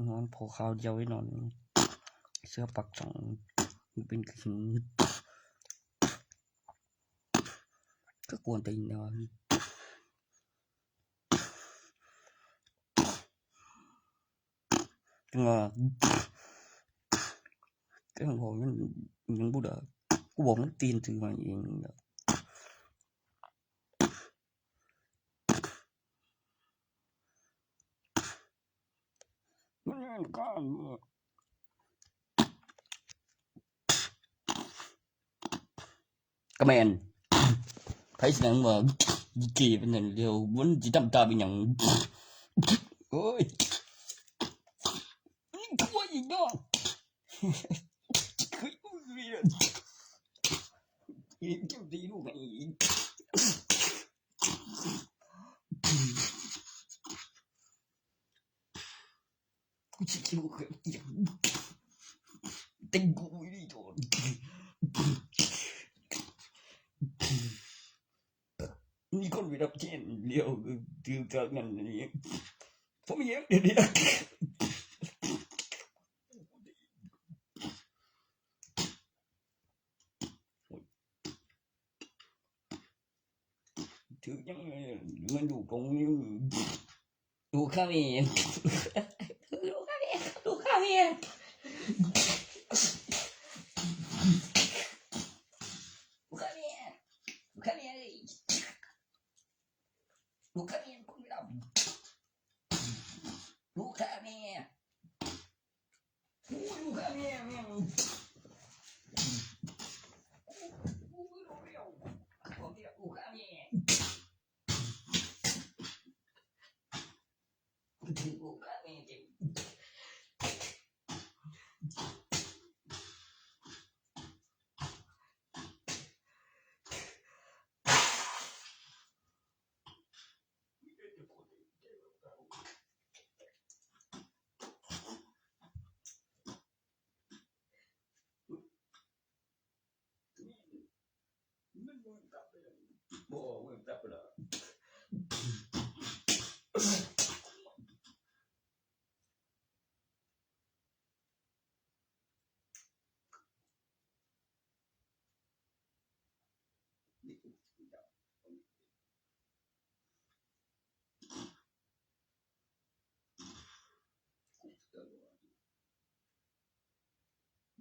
นอนพอข้าวเดียวไว้นอนเสื้อปักสองเป็นขึ้นก็กวนตีนนอนจังก็บอกมันบ่ได้กูบอกมันตีนถือมาเองมันก็กะแม่นไผสินังว่าเกเป็นนั่นเดียวมันสิทำตาเป็นหยังโอ้ยนี่กลัวอีกเนาะเจ้าดีลูกไอ้กูสิคิดว่าติงกูนี่โดนมีคนไปรับเช่นเดียวถือกับนั่นนี่ผมเยอะเดี๋ยวถือยังมันดูกงอยู่ดูข้ามีดูข้ามีคุณรับดูข้ามีดูข้ามี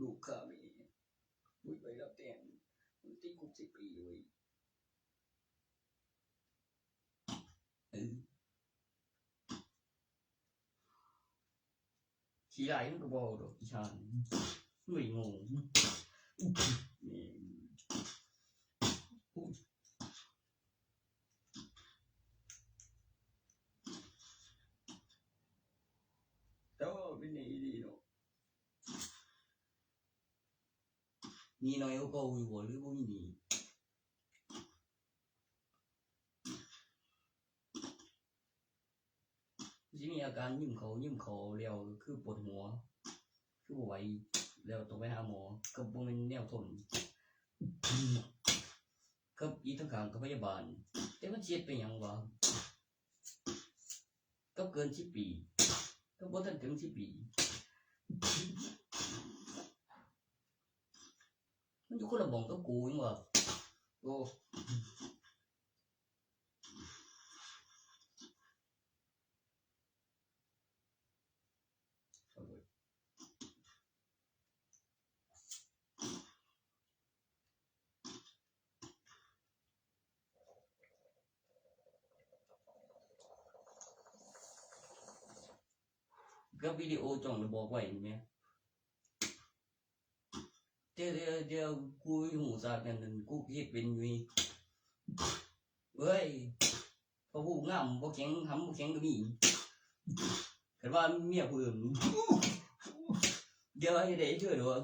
ลูกข้ามีปุ้ยไปรับแต่งติดคุก10 ปีเว้ยขี้ไหลมันก็บ่ดอกอีชานเฮ้ยงงแต่ว่าเป็นดีเนาะมีน้อยกว่าเก่าอยู่บ่หรือบ่มีสิมีอาการยิ้มเขาแล้วคือปวดหัวคือบ่ไหวแล้วต้องไปหาหมอก็บ่แม่นแนวทนก็อีทางข้างกับพยาบาลแต่มันเสียดไปหยังวะก็เกิน10 ปีก็บ่ทันถึง10 ปีมันอยู่คนละหม่องกับกูจังว่าโอ้ก็วิดีโอจ้องแล้วบอกไว้แม่เดี๋ยวกูหูซากันนั่นกูเฮ็ดเป็นอยู่นี่เว้ยพอผู้งามบ่แข็งหำบ่แข็งก็มีคันว่าเมียผู้อื่นเดี๋ยวให้ได้ช่วยดอก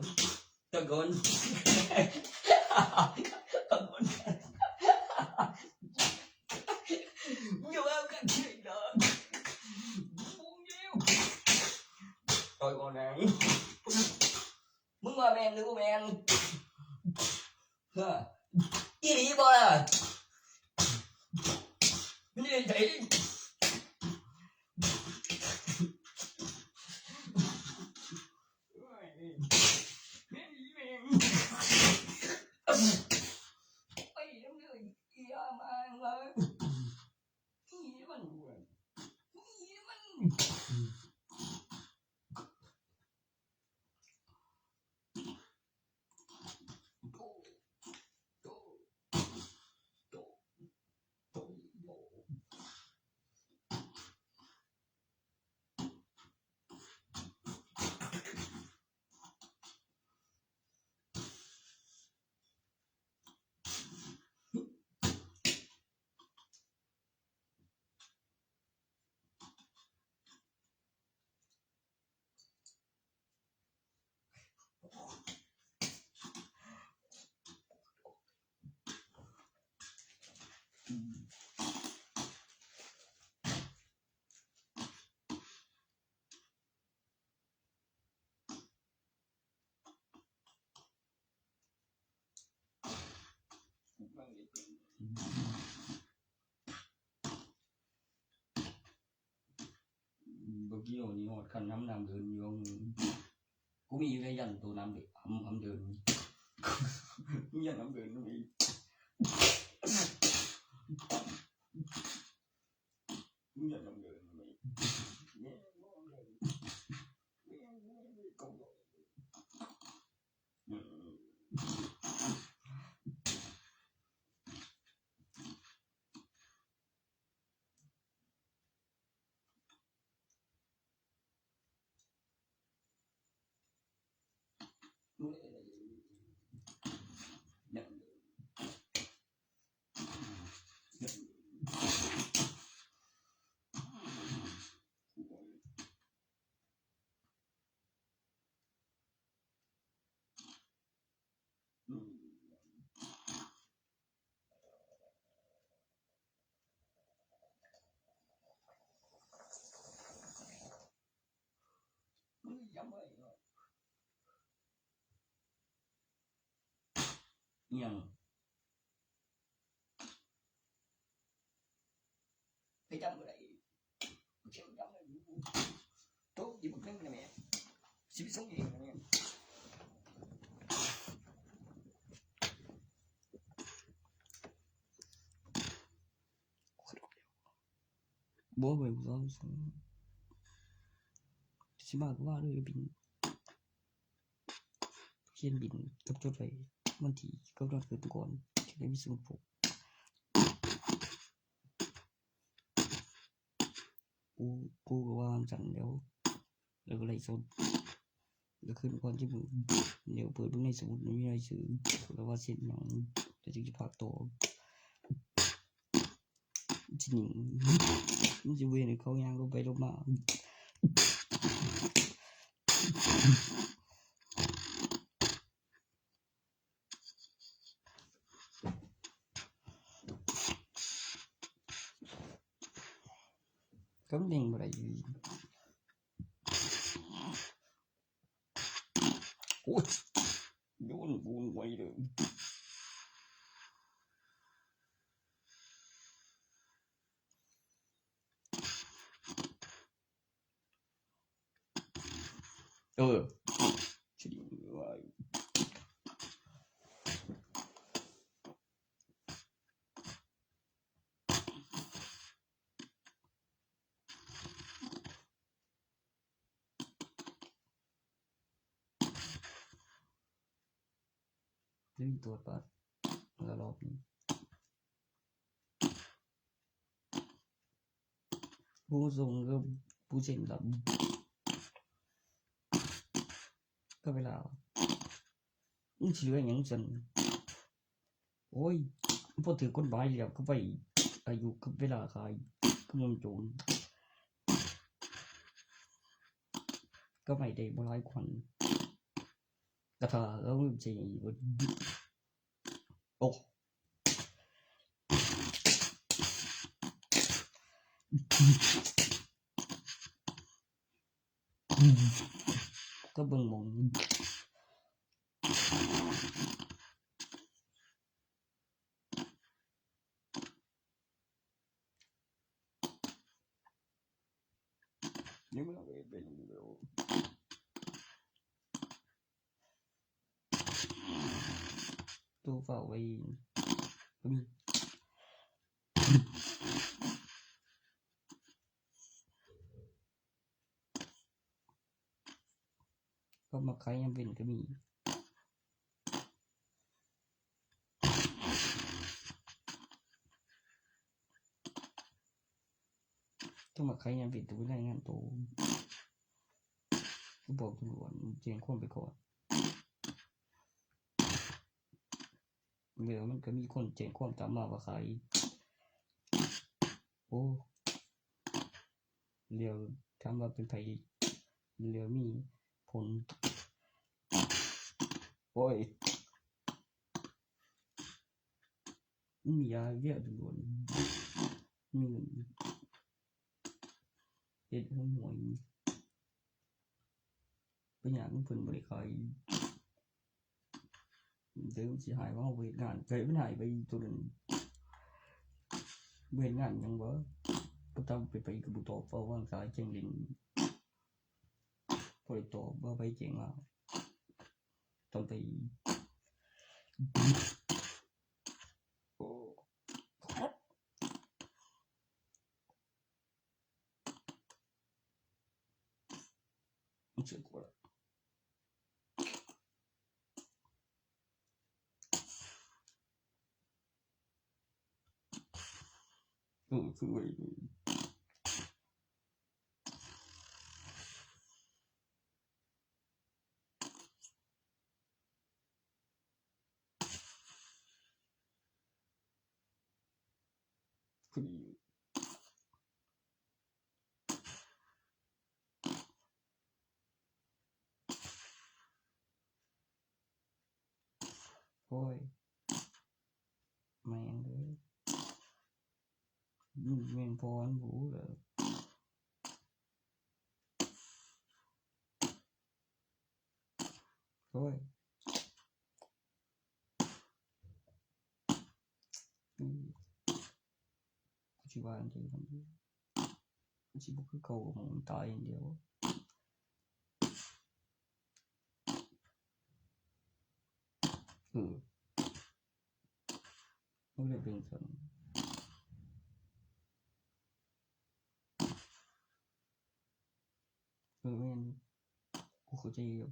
ตะโกนอย่าว่ากันช่วยดอกต่อยก่อนนะมึงว่าแม่นหรือบ่แม่นฮะอีหลีบ่ล่ะมันเล่นใจไปน้ำเลยอียามาเลยอีมันบ่เกี่ยวนี่ฮอดคันน้ำเดินอยู่กูมีไว้ยันตัวน้ำเด็กหำเดินมียันน้ำเดินมียันน้ำเดินมียังไปจำอะไรเชื่อจำอะไรโต๊ะที่บุกเล่นกันไหมชีวิตสงเองเนี่ย บ่ไปบ่สิมาก็ว่าเลยบินเขียนบินกับจดไว้วันที่กำหนดเกิดก่อนจะได้มีสมุดพกกูก็ว่าจังแล้วก็เลยสดแล้วขึ้นก่อนที่มึงเดี๋ยวเปิดดูในสมุดมีรายชื่อแล้วว่าเส้นหยังจะจึงจะพากต่อจริงมันจะเว้นให้เขาย่างลงไปลงมาก็เด้งบ่ได้อยู่โอ้ยโยนบุญไว้เลยสิว่าจะมีตัวปัดแล้วรอบนี้ผู้ส่งก็ผู้เซ็นรับก็เวลามึงสิเหลือหยังซั่นโอ้ยพอถือกฎหมายแล้วก็ไปอายุกับเวลาขายก็มันโจรก็ไม่ได้บ่หลายคนกระทาแล้วสิโอ้ก็เบิ่งมองนี่มันเป็นแล้วตัวเฝ้าไว้ก็มาขายยังเป็นก็มีต้องมาขายยังเป็นตัวได้งานโตก็บอกตำรวจแจ้งความไปก่อนเดี๋ยวมันก็มีคนแจ้งความตามมาว่าขายโอ้เดี๋ยวถามว่าเป็นไผเดี๋ยวมีผลโอ้ยมียาเยอะด่วนมีเฮ็ดให้หวยเป็นหยังเพิ่นบ่ได้ขายเดี๋ยวสิหายว่าเฮ็ดงานเคยมันหายไปตัวนึงเฮ็ดงานยังบ่ก็ต้องไปกับบุตรเฝ้าว่างสายแจ้งลินพอตอบว่าไปแจ้งมาต้องไปโอ้มันเสียกว่าคือไว้คือโอ้ยแม่งเลยแม่งพรหูเลยโอ้ยสิว่าจังซี่สิบ่คือเก่ามันตายอย่างเดียวมันเลยเป็นซั่น แม่นกูเข้าใจอยู่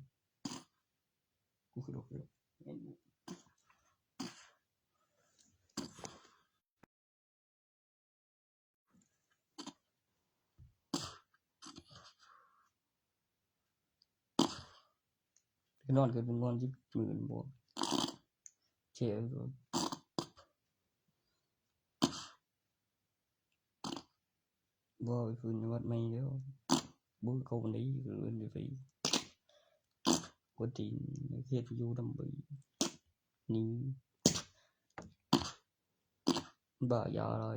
กูคือดอกอยู่แม่นนอนก็เป็นนอนที่มื้อบ่แช่ก็บ่ไปฟื้นวัดใหม่แล้วบ่เข้าปานใดก็เอิ้นไปกดตีนเฮ็ดอยู่นำไปนี่บ้ายาอะไร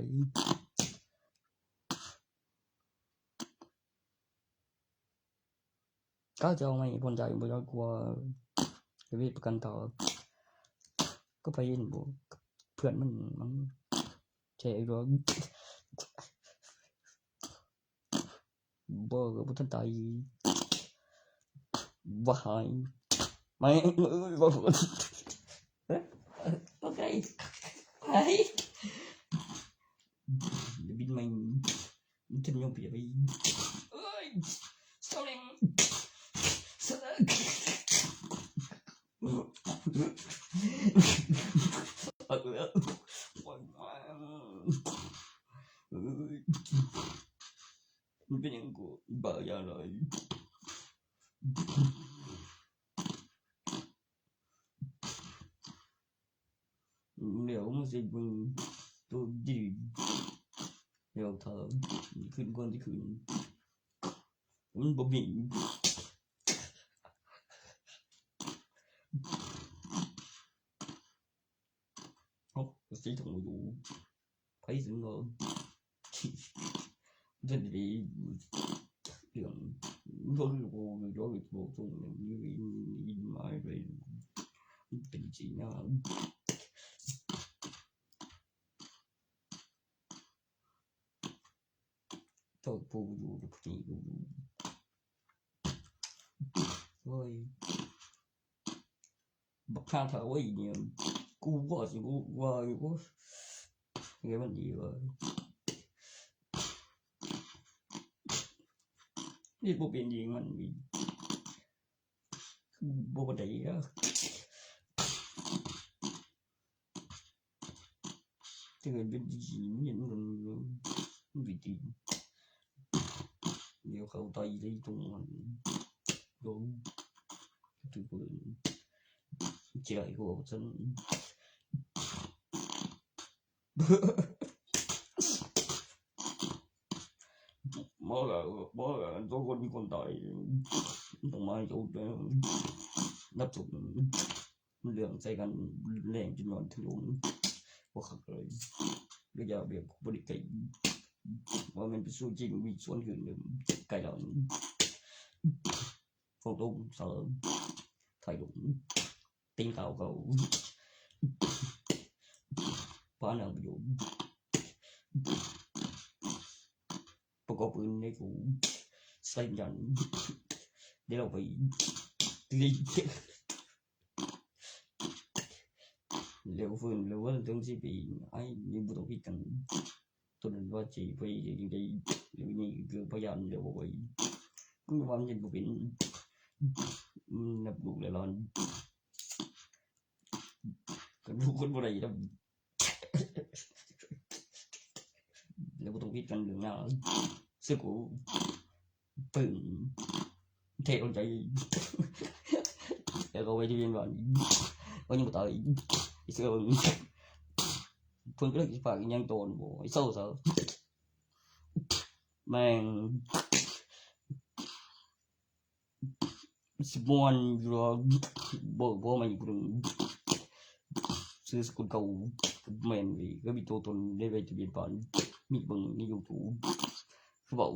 ก็จะเอาไม่พ้นใจบ่อยากกลัวชีวิตประกันต่อก็ไปเห็นบ่เพื่อนมันแช่อยู่บ่ก็บ่ทันตายบ่หายไม่บ่โอเคไปบินไม่ถึงยอมเปียไปเอ้ยสลิงสลักมันเป็นยังกูบ้ายาเลยเดี๋ยวมันสิมึงตัวดีเดี๋ยวเธอขึ้นก่อนที่ขึ้นมันบ่มีโอ้สิถุงอยู่ไผสิงเงาจะดีเรื่องบ่คือบ่ยอมบ่ตรงนี้อินมาเลยเป็นจริงนะตัวปูอยู่กับนี่อยู่โอ้ยบักข้างเท้าไว้เนี่ยกูว่าสิกูว่าอยู่กูไงมันดีวะนี่บ่เป็นจริงมันมีบ่ได้อ่ะถ้าเกิดเป็นจริงเห็นมันวิธีเดี๋ยวเข้าไตได้ตรงมันโดนถือปืนเจ๋ยกว่าฉันบ่ล่ะทุกคนมีคนตายต้องมาจุดนับจุดเรื่องใส่กันแรงจนนอนถึงลงบ่คักเลยเรื่องยาเบียบบ่ได้ไกลว่ามันเป็นสู้จริงมีส่วนอื่นไกลแล้วphong tục sợ thay đổi tin tạo cầu phá nào ví dụประกอบอื่นในกูใส่ยันเดี๋ยวเราไปลิงเร็วฟื้นเร็วว่าต้องสิปีไอ้ยังบ่ต้องคิดกันตัวนั้นว่าสิไปยังไงเดี๋ยวนี้คือพยายามเดี๋ยวบ่ไปกูว่ามันบ่เป็นนับลูกแล้วร้อนก็ลูกคนบ่ได้ดอกแล้วบ่ต้องคิดกันเรื่องนั้นสึกกูปึ้งเทลงใจแล้วก็ไปที่เรียนว่าก็ยังบ่ตายอีเสือเพิ่นก็เลยสิฝากอีหยังโตนบ่ไอ้เศร้าซะแม่งสิม่วนอยู่บ่มาอยู่นึงซื้อสกุลเก่าแม่นอีก็มีตัวตนได้ไปทะเบียนบ้านมีเบิ่งใน YouTube คือบอก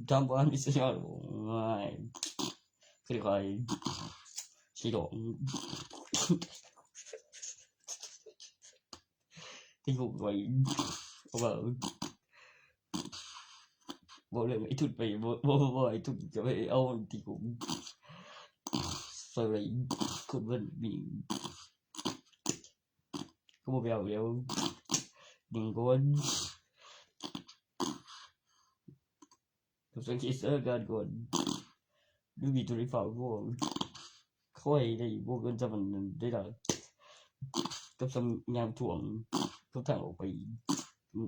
จำบ้านมีสัญญาณบ่ง่ายคือใครสิดอกที่กูไว้ว่าบ่เรื่องไอ้ทุนไปบ่ไอ้ทุนจะไปเอาที่กูใส่คนมันมีก็บ่ไปเอาแล้วดึงก่อนก็ สังเกตสถานการณ์ก่อนดูมีตัวฝ่าพวกค่อยได้พวกเงินจะมันได้ล่ะกับสำยามถ่วงทุกทางออกไป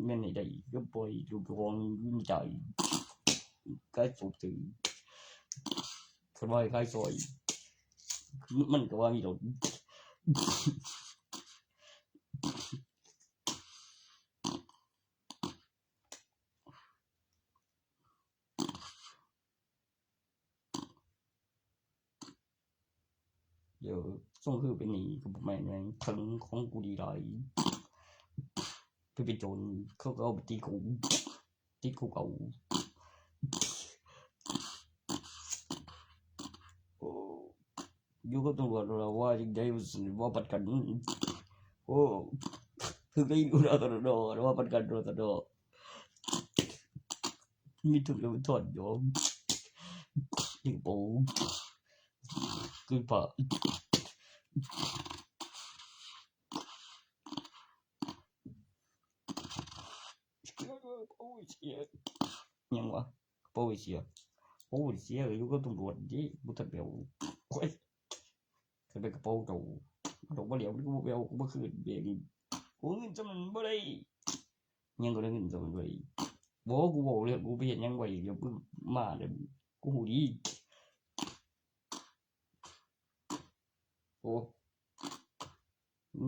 แม่นได้ก็ปล่อยดูกองมีใจก็สุดถึงคนว่าคล้ายซอยมันก็ว่ามีรถเดี๋ยวส่งคือเป็นนี่ก็บ่แม่นแม่งทั้งของกูดีหลายไปเป็นโจรเขาก็เอาไปติดคุกเอาอยู่กับตำรวจเราว่าจังได๋ว่าประกันโอ้คือก็อยู่แล้วก็ดอกว่าประกันก็ดอกมีทุกแล้วถอดยอมนี่โปคือป่ะโอ้ยเสียยังวะโอ้ยเสียอยู่กับตำรวจดิบ่ทันเบลโอ้ยคือไปกระเป๋าเจ้าดอกบ่แล้วกูบ่เอากูบ่คืนเบงกูเงินจำนั้นบ่ได้ยังก็ได้เงินจำนั้นบ่ได้บ่กูบอกเลยกูไปเฮ็ดหยังไว้เดี๋ยวมึงมาเด้อกูฮู้ดีโอ้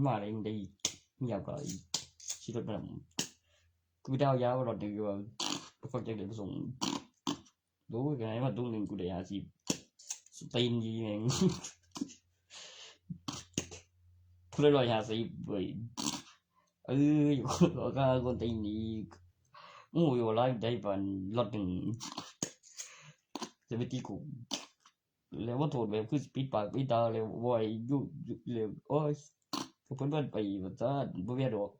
มาได้จังได๋เงียบก็สิรถมันกูดาวยาวรถนึงอยู่ฟังจังได๋บ่ส่งดูกันให้มาตุ้งนึงกูได้50สตีนยีแม่งกูได้150เว้ยอยู่ก็คนตีนี้งูอยู่หลายได้ปานรถนึงจะไปติดคุกแล้วว่าโทษแบบคือปิดปากปิดตาแล้วบ่ให้อยู่แล้วโอ้ยเพิ่นไปว่าซั่นบ่แม่นดอก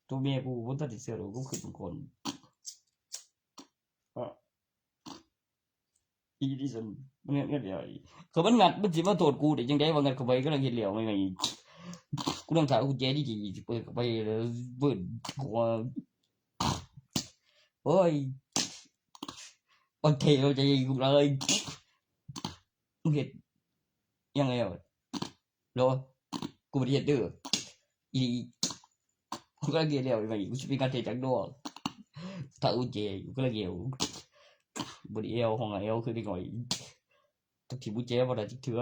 ตัวเมียกูบ่ทันได้เชื่อดอกกูคือเป็นคนอีดิซั่นมันเงินได้เขามันงัดมันสิมาโทษกูได้จังได๋ว่างัดเข้าไปกำลังเฮ็ดแล้วไงกูต้องถามกุญแจดีๆสิเปิดเข้าไปแล้วเปิดหัวโอ้ยเทเอาใจกูเลยมึงเฮ็ดยังไงรอกูบ่ได้เฮ็ดเด้ออีกูกำลังเฮ็ดแล้วไงกูสิเป็นการเทจากดอกถ้ากุญแจกูกำลังเฮ็ดบ่ได้เอาห้องเอาคือได้หน่อยทุกที่กุญแจบ่ได้จักเทื่อ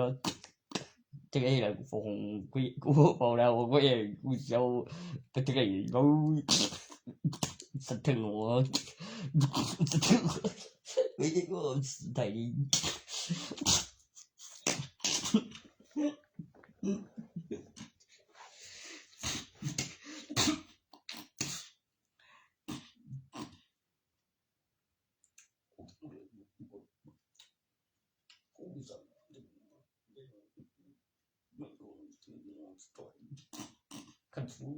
จังได๋ล่ะกูบอกแล้วว่ากูสิเอาไปจังได๋บ่สะเทือนหัวไม่ใช่กูไทยดิคันฟู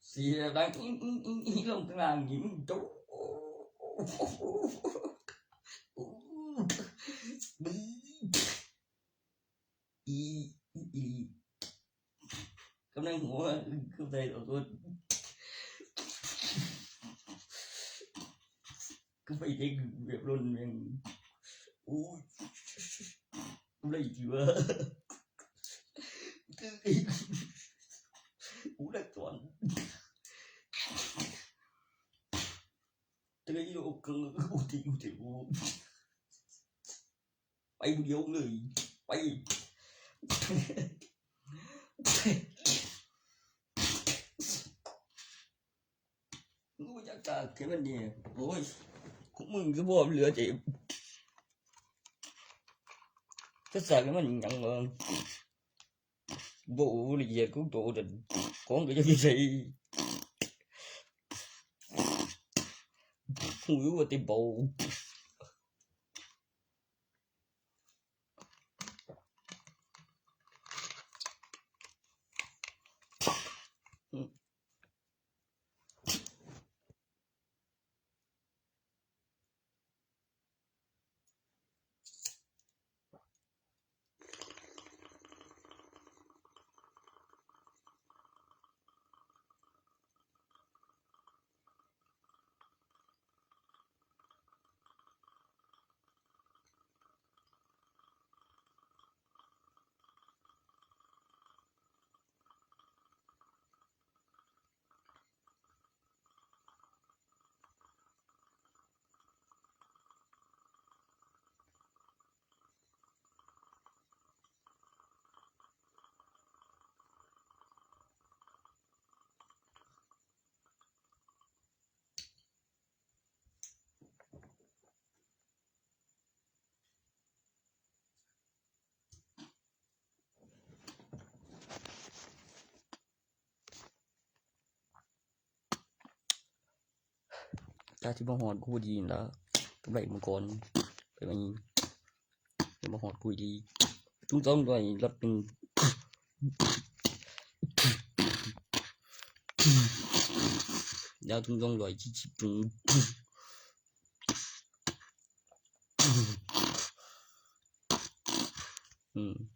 เสียดังลงข้างล่างนี่มึงโตกำลังหัวคือใจตัวก็ไปเด็กแบบรุ่นแม่งโอ้ยอะไรจีวะกูได้ตอนแต่ก็ยี่ห้อกันกูทิ้งกูไปบุเดียวเลยไปกูอยากจะแค่มันเนี่ยโอ้ยมึงก็บอกเหลือเจ็บก็ใส่มันยังเมืองbộ là gì cũng tụ định có cái gì không hiểu tìm bộ าที่บ่ฮอดกูดีนั่นล่ะกำไรมังกรไปว่านี้บ่ฮอดกูดีจุงต้องด้วยรับเป็นยาวจุงต้องด้วยจิจุง